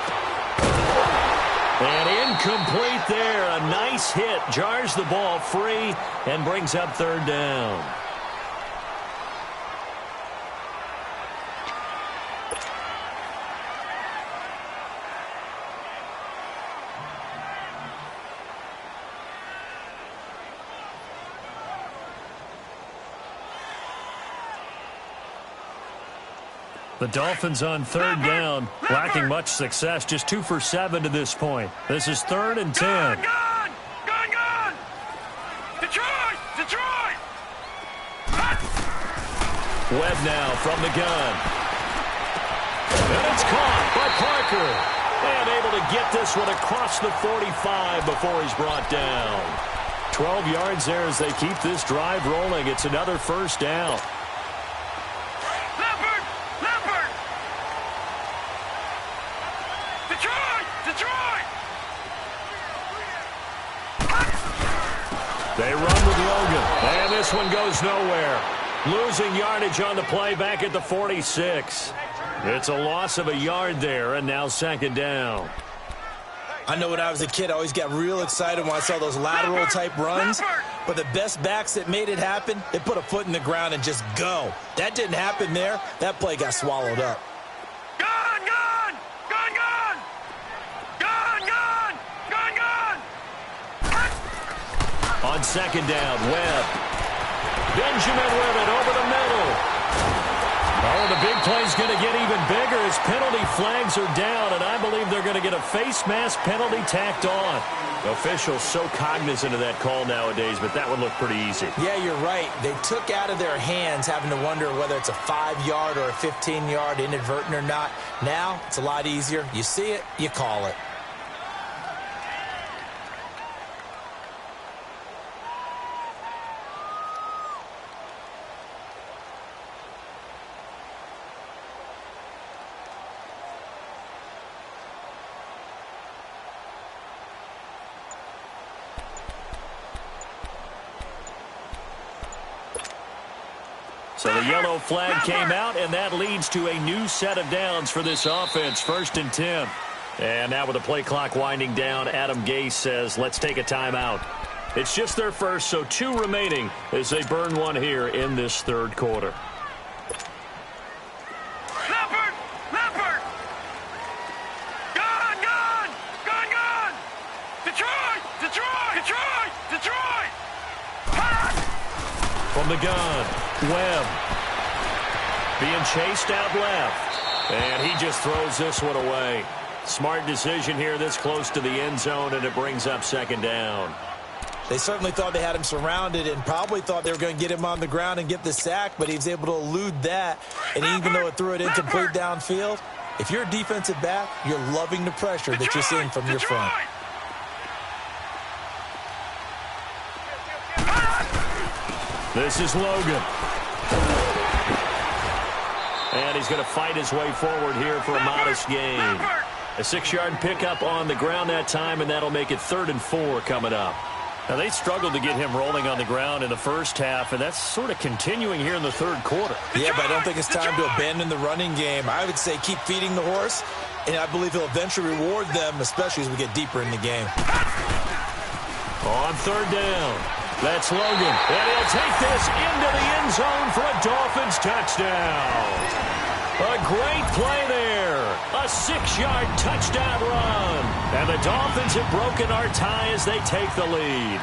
And incomplete there. A nice hit. Jars the ball free and brings up 3rd down. The Dolphins on 3rd down, lacking much success, just 2 for 7 to this point. This is 3rd and 10. Gun! Detroit! Webb now from the gun. And it's caught by Parker. And able to get this one across the 45 before he's brought down. 12 yards there as they keep this drive rolling. It's another first down. Leopard! Detroit! They run with Logan. And this one goes nowhere. Losing yardage on the play back at the 46. It's a loss of a yard there, and now second down. I know when I was a kid, I always got real excited when I saw those lateral-type runs. But the best backs that made it happen, they put a foot in the ground and just go. That didn't happen there. That play got swallowed up. On second down, Webb. Benjamin with it over the middle. Oh, the big play's going to get even bigger as penalty flags are down, and I believe they're going to get a face mask penalty tacked on. Officials so cognizant of that call nowadays, but that one looked pretty easy. Yeah, you're right. They took out of their hands having to wonder whether it's a 5-yard or a 15-yard inadvertent or not. Now, it's a lot easier. You see it, you call it. So the yellow flag came out, and that leads to a new set of downs for this offense, 1st and 10. And now with the play clock winding down, Adam Gase says, let's take a timeout. It's just their first, so 2 remaining as they burn one here in this third quarter. Leopard! Gone! Detroit! From the gun, Webb being chased out left, and he just throws this one away. Smart decision here this close to the end zone, and it brings up second down. They certainly thought they had him surrounded and probably thought they were going to get him on the ground and get the sack, but he was able to elude that. And even though it threw it incomplete downfield, if you're a defensive back, you're loving the pressure that you're seeing from your front. This is Logan. And he's going to fight his way forward here for a modest gain. A 6-yard pickup on the ground that time, and that'll make it 3rd and 4 coming up. Now, they struggled to get him rolling on the ground in the first half, and that's sort of continuing here in the third quarter. Yeah, but I don't think it's time to abandon the running game. I would say keep feeding the horse, and I believe he'll eventually reward them, especially as we get deeper in the game. On third down, that's Logan, and he'll take this into the end zone for a Dolphins touchdown. A great play there. A 6-yard touchdown run. And the Dolphins have broken our tie as they take the lead.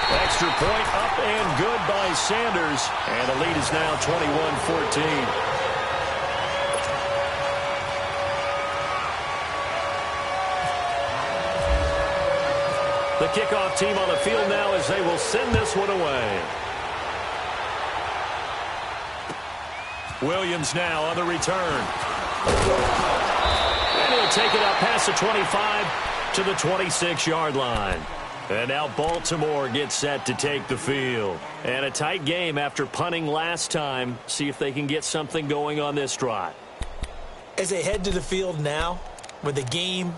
Extra point up and good by Sanders. And the lead is now 21-14. The kickoff team on the field now as they will send this one away. Williams now on the return. And he'll take it up past the 25 to the 26-yard line. And now Baltimore gets set to take the field. And a tight game after punting last time. See if they can get something going on this drive. As they head to the field now, with the game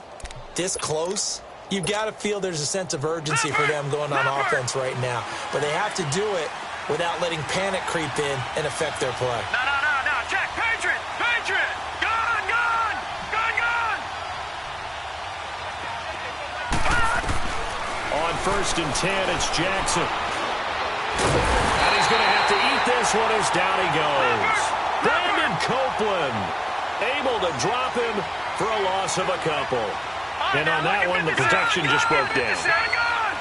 this close, you've got to feel there's a sense of urgency for them going on offense right now. But they have to do it without letting panic creep in and affect their play. No. Check. Patriot. Gone. On 1st and 10, it's Jackson. And he's going to have to eat this one as down he goes. Brandon Copeland able to drop him for a loss of a couple. And on that one, the protection just broke down.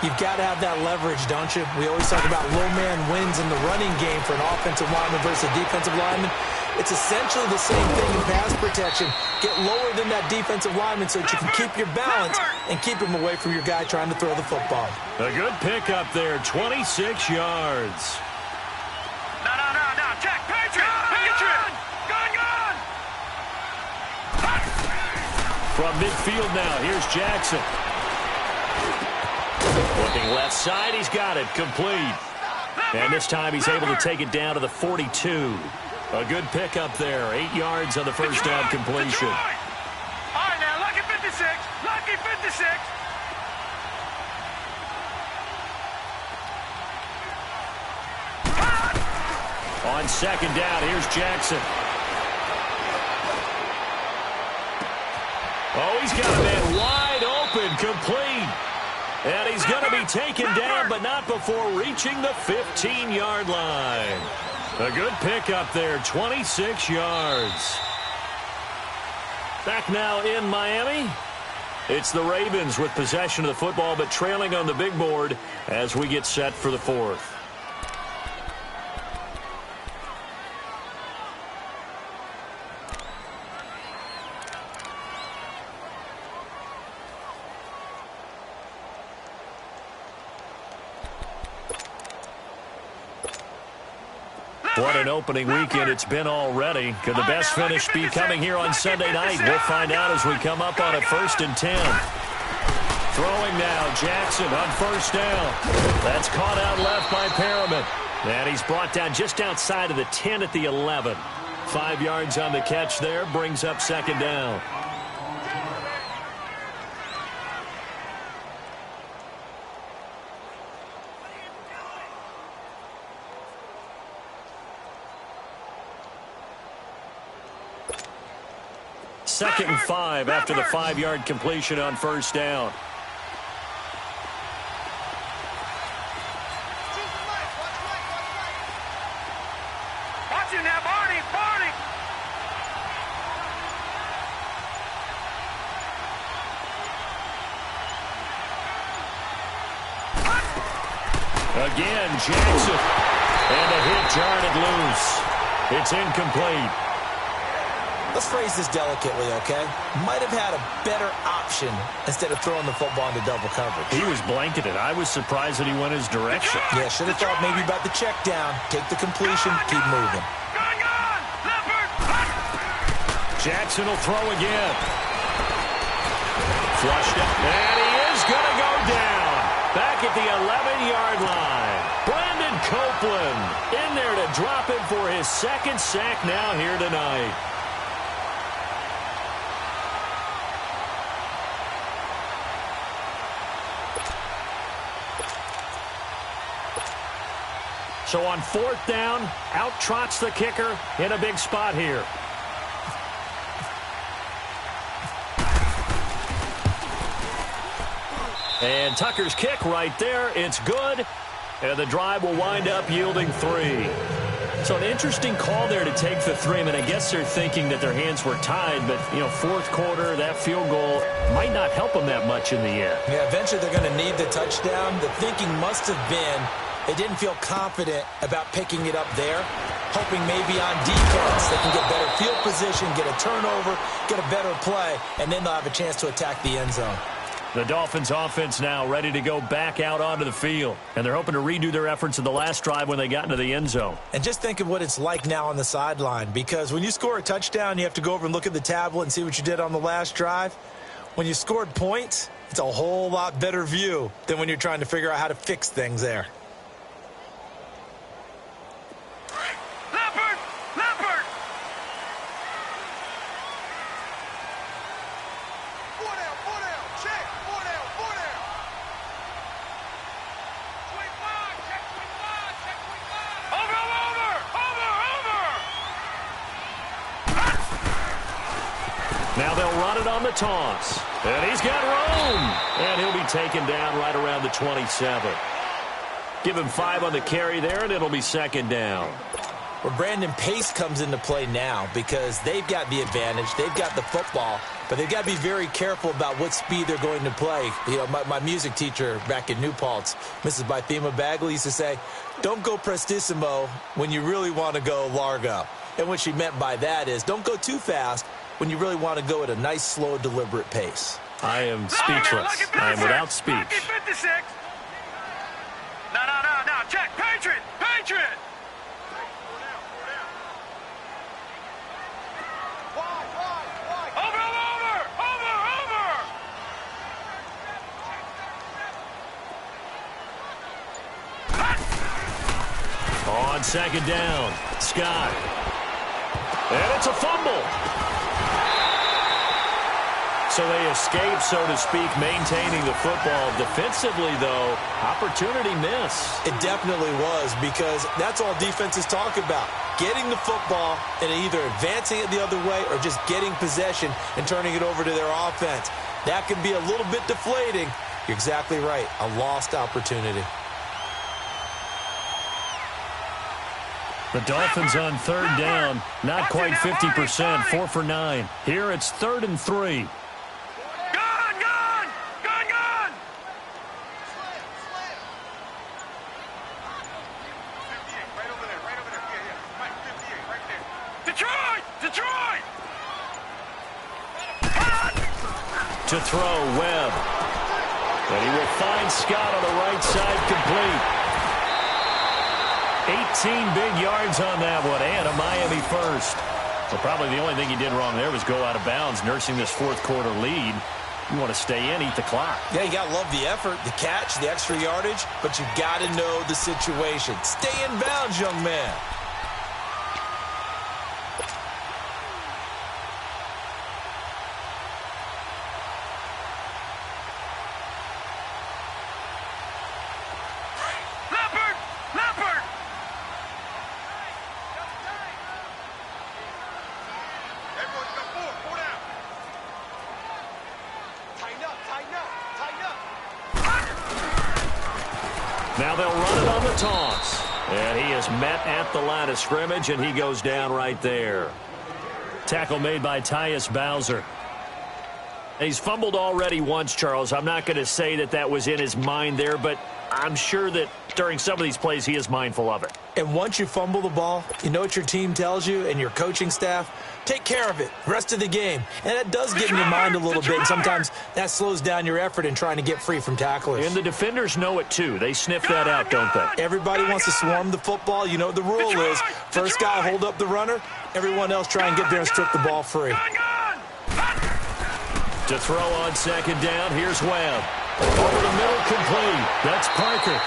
You've got to have that leverage, don't you? We always talk about low man wins in the running game for an offensive lineman versus a defensive lineman. It's essentially the same thing in pass protection. Get lower than that defensive lineman so that you can keep your balance and keep him away from your guy trying to throw the football. A good pickup there, 26 yards. No. Check. Patriot. Gone. From midfield now, here's Jackson. Looking left side, he's got it, complete. And this time he's able to take it down to the 42. A good pickup there, 8 yards on the first down completion. All right, now, lucky 56. Lucky 56. On second down, here's Jackson. Oh, he's got a man wide open, complete. And he's going to be taken down, but not before reaching the 15-yard line. A good pickup there, 26 yards. Back now in Miami. It's the Ravens with possession of the football, but trailing on the big board as we get set for the fourth. What an opening weekend it's been already. Could the best finish be coming here on Sunday night? We'll find out as we come up on a 1st and 10. Throwing now, Jackson on first down. That's caught out left by Perriman. And he's brought down just outside of the 10 at the 11. 5 yards on the catch there, brings up second down. Second and 5 after the 5-yard completion on first down. Watch him now, Barney. Barney. Again, Jackson. And a hit jarred loose. It's incomplete. Let's phrase this delicately, okay? Might have had a better option instead of throwing the football into double coverage. He was blanketed. I was surprised that he went his direction. Yeah, should have thought maybe about the check down. Take the completion, keep moving. Gone. Leopard. Jackson will throw again. Flushed it. And he is going to go down. Back at the 11-yard line. Brandon Copeland in there to drop him for his second sack now here tonight. So on fourth down, out trots the kicker in a big spot here. And Tucker's kick right there. It's good. And the drive will wind up yielding 3. So an interesting call there to take the 3. I mean, I guess they're thinking that their hands were tied, but, you know, fourth quarter, that field goal might not help them that much in the end. Yeah, eventually they're going to need the touchdown. The thinking must have been they didn't feel confident about picking it up there, hoping maybe on defense they can get better field position, get a turnover, get a better play, and then they'll have a chance to attack the end zone. The Dolphins offense now ready to go back out onto the field. And they're hoping to redo their efforts in the last drive when they got into the end zone. And just think of what it's like now on the sideline, because when you score a touchdown, you have to go over and look at the tablet and see what you did on the last drive. When you scored points, it's a whole lot better view than when you're trying to figure out how to fix things there. Now they'll run it on the toss. And he's got room. And he'll be taken down right around the 27. Give him 5 on the carry there, and it'll be second down. Well, Brandon, pace comes into play now because they've got the advantage. They've got the football, but they've got to be very careful about what speed they're going to play. You know, my music teacher back in New Paltz, Mrs. Bythema Bagley, used to say, don't go prestissimo when you really want to go largo. And what she meant by that is don't go too fast when you really want to go at a nice, slow, deliberate pace. I am speechless. I am without speech. No. Check. Patriot. Over. On second down, Scott. And it's a fumble. So they escape, so to speak, maintaining the football. Defensively, though, opportunity miss. It definitely was, because that's all defenses talk about. Getting the football and either advancing it the other way or just getting possession and turning it over to their offense. That can be a little bit deflating. You're exactly right. A lost opportunity. The Dolphins on third down. Not quite 50%. 4 for 9. Here it's 3rd and 3. To throw, Webb. And he will find Scott on the right side, complete. 18 big yards on that one, and a Miami first. So probably the only thing he did wrong there was go out of bounds, nursing this fourth quarter lead. You want to stay in, eat the clock. Yeah, you got to love the effort, the catch, the extra yardage, but you got to know the situation. Stay in bounds, young man. Now they'll run it on the toss. And he is met at the line of scrimmage, and he goes down right there. Tackle made by Tyus Bowser. He's fumbled already once, Charles. I'm not going to say that that was in his mind there, but I'm sure that during some of these plays he is mindful of it. And once you fumble the ball, you know what your team tells you and your coaching staff? Take care of it rest of the game. And that does get in your mind a little bit. And sometimes that slows down your effort in trying to get free from tacklers. And the defenders know it, too. They sniff that out, don't they? Everybody wants to swarm the football. You know what the rule is. First guy hold up the runner. Everyone else try and get there and strip the ball free. To throw on second down, here's Webb. Over the middle, complete. That's Parker.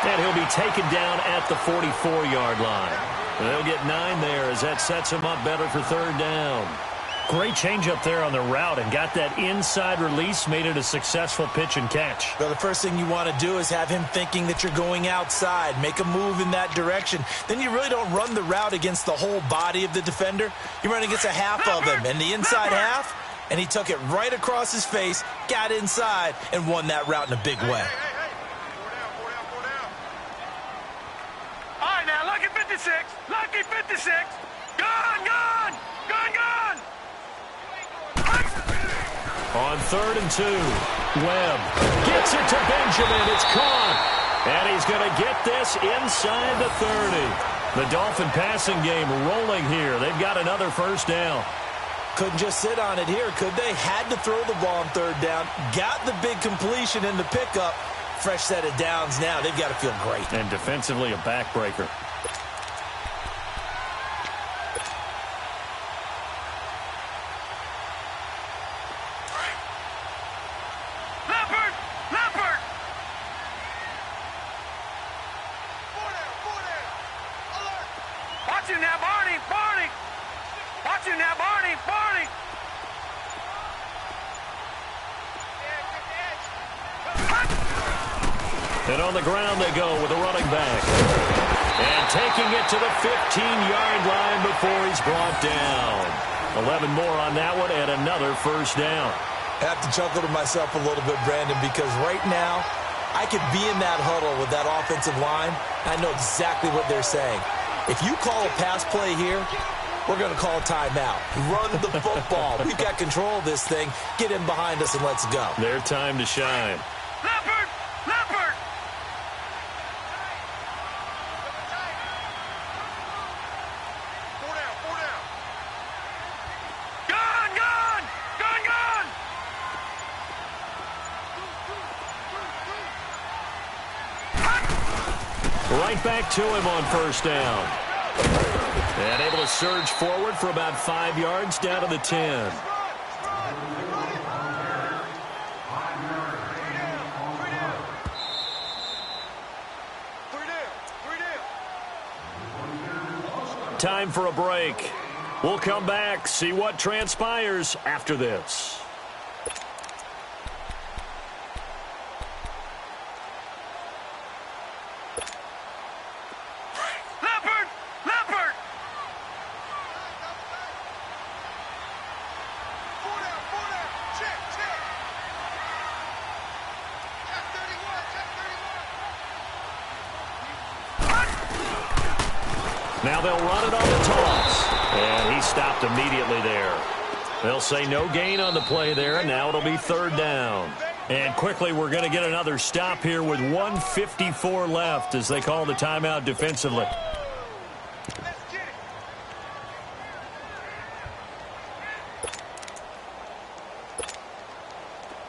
And he'll be taken down at the 44-yard line. They'll get 9 there as that sets him up better for third down. Great change up there on the route and got that inside release, made it a successful pitch and catch. Well, the first thing you want to do is have him thinking that you're going outside, make a move in that direction. Then you really don't run the route against the whole body of the defender. You run against a half of him, and the inside half, and he took it right across his face, got inside, and won that route in a big way. All right, now, lucky 56. Lucky 56. Gone, gone. Gone, gone. On 3rd and 2, Webb gets it to Benjamin. It's caught. And he's going to get this inside the 30. The Dolphin passing game rolling here. They've got another first down. Couldn't just sit on it here, could they? Had to throw the ball on third down. Got the big completion in the pickup. Fresh set of downs now. They've got to feel great. And defensively, a backbreaker. Leopard! Leopard! Watch him now, Barney! Barney! Watch him now, Barney! Barney! And on the ground they go with a running back. And taking it to the 15-yard line before he's brought down. 11 more on that one and another first down. I have to chuckle to myself a little bit, Brandon, because right now I could be in that huddle with that offensive line. I know exactly what they're saying. If you call a pass play here, we're going to call a timeout. Run the football. We've got control of this thing. Get in behind us and let's go. Their time to shine. Leopard! Leopard! Four down. Gone, gone! Gone, gone! Right back to him on first down. And able to surge forward for about 5 yards down to the 10. time for a break. We'll come back, see what transpires after this. Now they'll run it on the toss. And he stopped immediately there. They'll say no gain on the play there, and now it'll be third down. And quickly, we're going to get another stop here with 1:54 left as they call the timeout defensively.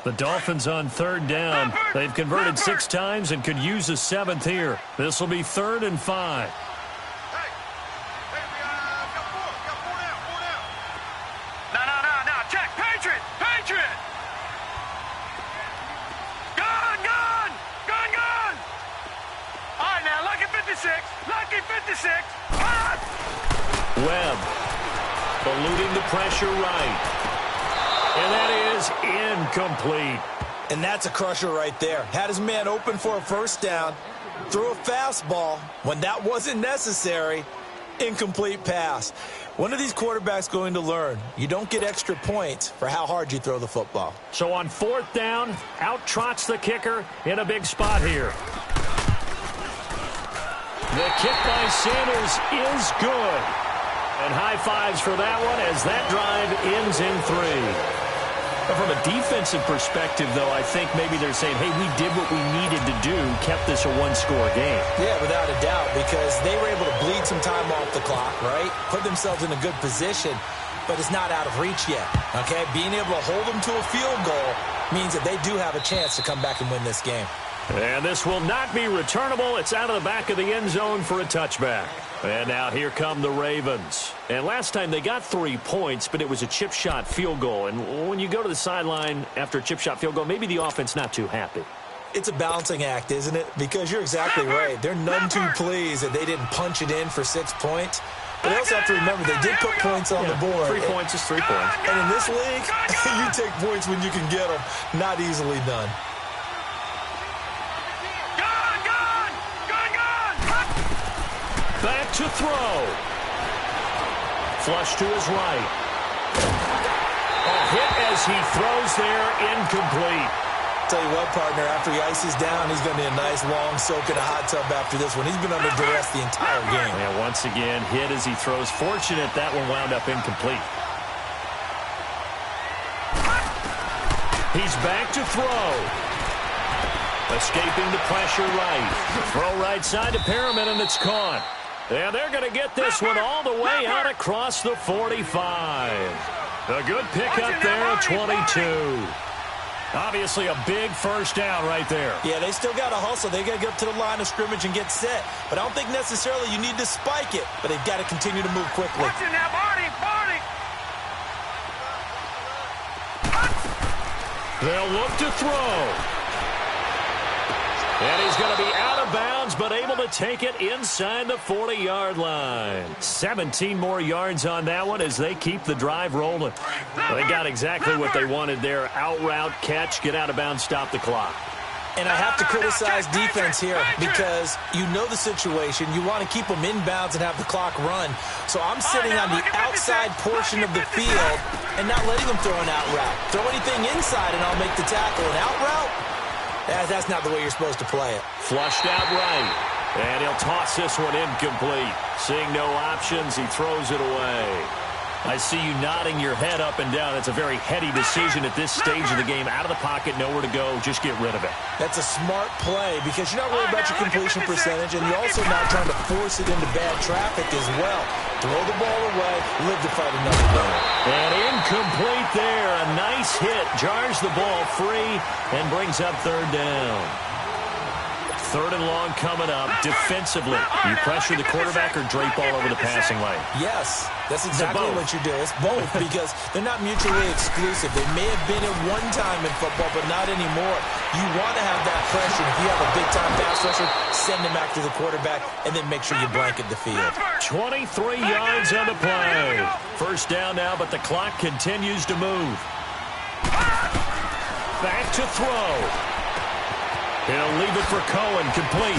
The Dolphins on third down. They've converted 6 times and could use a 7th here. This will be 3rd and 5. Webb eluding the pressure right. And that is incomplete. And that's a crusher right there. Had his man open for a first down, threw a fastball when that wasn't necessary. Incomplete pass. When are these quarterbacks going to learn? You don't get extra points for how hard you throw the football. So on 4th down, out trots the kicker in a big spot here. The kick by Sanders is good. And high fives for that one as that drive ends in 3. But from a defensive perspective, though, I think maybe they're saying, hey, we did what we needed to do, kept this a one-score game. Yeah, without a doubt, because they were able to bleed some time off the clock, right? Put themselves in a good position, but it's not out of reach yet, okay? Being able to hold them to a field goal means that they do have a chance to come back and win this game. And this will not be returnable. It's out of the back of the end zone for a touchback. And now here come the Ravens. And last time they got 3 points, but it was a chip shot field goal. And when you go to the sideline after a chip shot field goal, maybe the offense not too happy. It's a balancing act, isn't it? Because you're exactly right. They're none too pleased that they didn't punch it in for 6 points. But they also have to remember they did put points on the board. 3 points is 3 points. And in this league, you take points when you can get them. Not easily done. Back to throw. Flush to his right. A hit as he throws there, incomplete. Tell you what, partner, after he ices down, he's going to be a nice long soak in a hot tub after this one. He's been under duress the entire game. Yeah, once again, hit as he throws. Fortunate that one wound up incomplete. He's back to throw. Escaping the pressure right. Throw right side to Perriman, and it's caught. And they're going to get this one all the way out across the 45. A good pickup there at 22. Obviously a big first down right there. Yeah, they still got to hustle. They got to get up to the line of scrimmage and get set. But I don't think necessarily you need to spike it. But they've got to continue to move quickly. Watch it now, Barney. They'll look to throw. And he's going to be out of bounds, but able to take it inside the 40-yard line. 17 more yards on that one as they keep the drive rolling. They got exactly what they wanted there. Out route, catch, get out of bounds, stop the clock. And I have to criticize defense here because you know the situation. You want to keep them inbounds and have the clock run. So I'm sitting on the outside portion of the field and not letting them throw an out route. Throw anything inside and I'll make the tackle. An out route? That's not the way you're supposed to play it. Flushed out right. And he'll toss this one incomplete. Seeing no options, he throws it away. I see you nodding your head up and down. It's a very heady decision at this stage of the game. Out of the pocket, nowhere to go. Just get rid of it. That's a smart play because you're not worried about your completion percentage, and you're also not trying to force it into bad traffic as well. Throw the ball away, live to fight another day. And incomplete there. A nice hit. Jars the ball free and brings up third down. 3rd and long coming up. Defensively, you pressure the quarterback or drape all over the passing lane? Yes, that's exactly what you do. It's both because they're not mutually exclusive. They may have been at one time in football, but not anymore. You want to have that pressure. If you have a big-time pass rusher, send him after the quarterback, and then make sure you blanket the field. 23 yards on the play. 1st down now, but the clock continues to move. Back to throw. He'll leave it for Cohen, complete.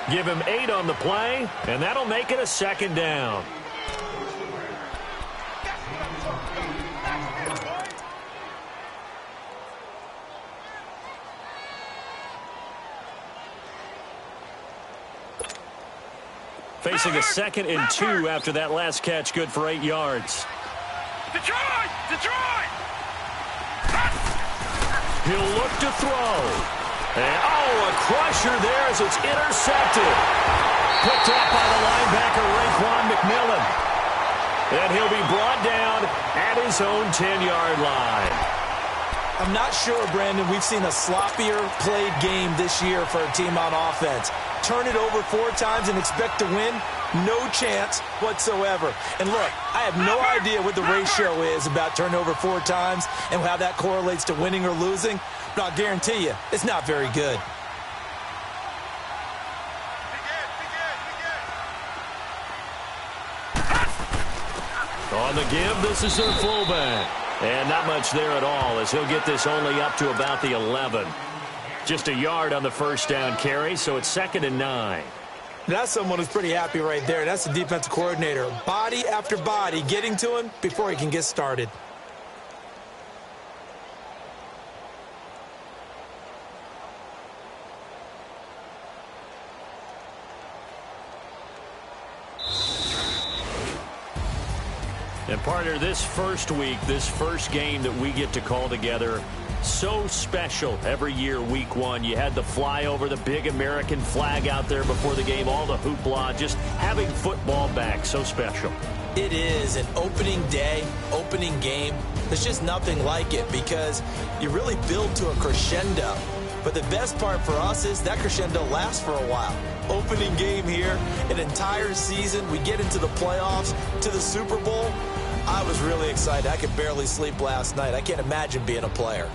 Give him 8 on the play, and that'll make it a 2nd down. Facing a 2nd and 2 after that last catch, good for 8 yards. Detroit! Detroit! He'll look to throw. And, a crusher there as it's intercepted. Picked up by the linebacker, Raekwon McMillan. And he'll be brought down at his own 10-yard line. I'm not sure, Brandon, we've seen a sloppier played game this year for a team on offense. Turn it over 4 times and expect to win? No chance whatsoever. And look, I have no idea what the ratio is about turnover 4 times and how that correlates to winning or losing, but I'll guarantee you it's not very good. On the give, this is their fullback. And not much there at all as he'll get this only up to about the 11. Just a yard on the 1st down carry, so it's 2nd and 9. That's someone who's pretty happy right there. That's the defensive coordinator. Body after body getting to him before he can get started. And partner, this first week, this first game that we get to call together, so special every year, week 1. You had the flyover, the big American flag out there before the game, all the hoopla, just having football back, so special. It is an opening day, opening game. There's just nothing like it because you really build to a crescendo. But the best part for us is that crescendo lasts for a while. Opening game here, an entire season. We get into the playoffs, to the Super Bowl. I was really excited. I could barely sleep last night. I can't imagine being a player.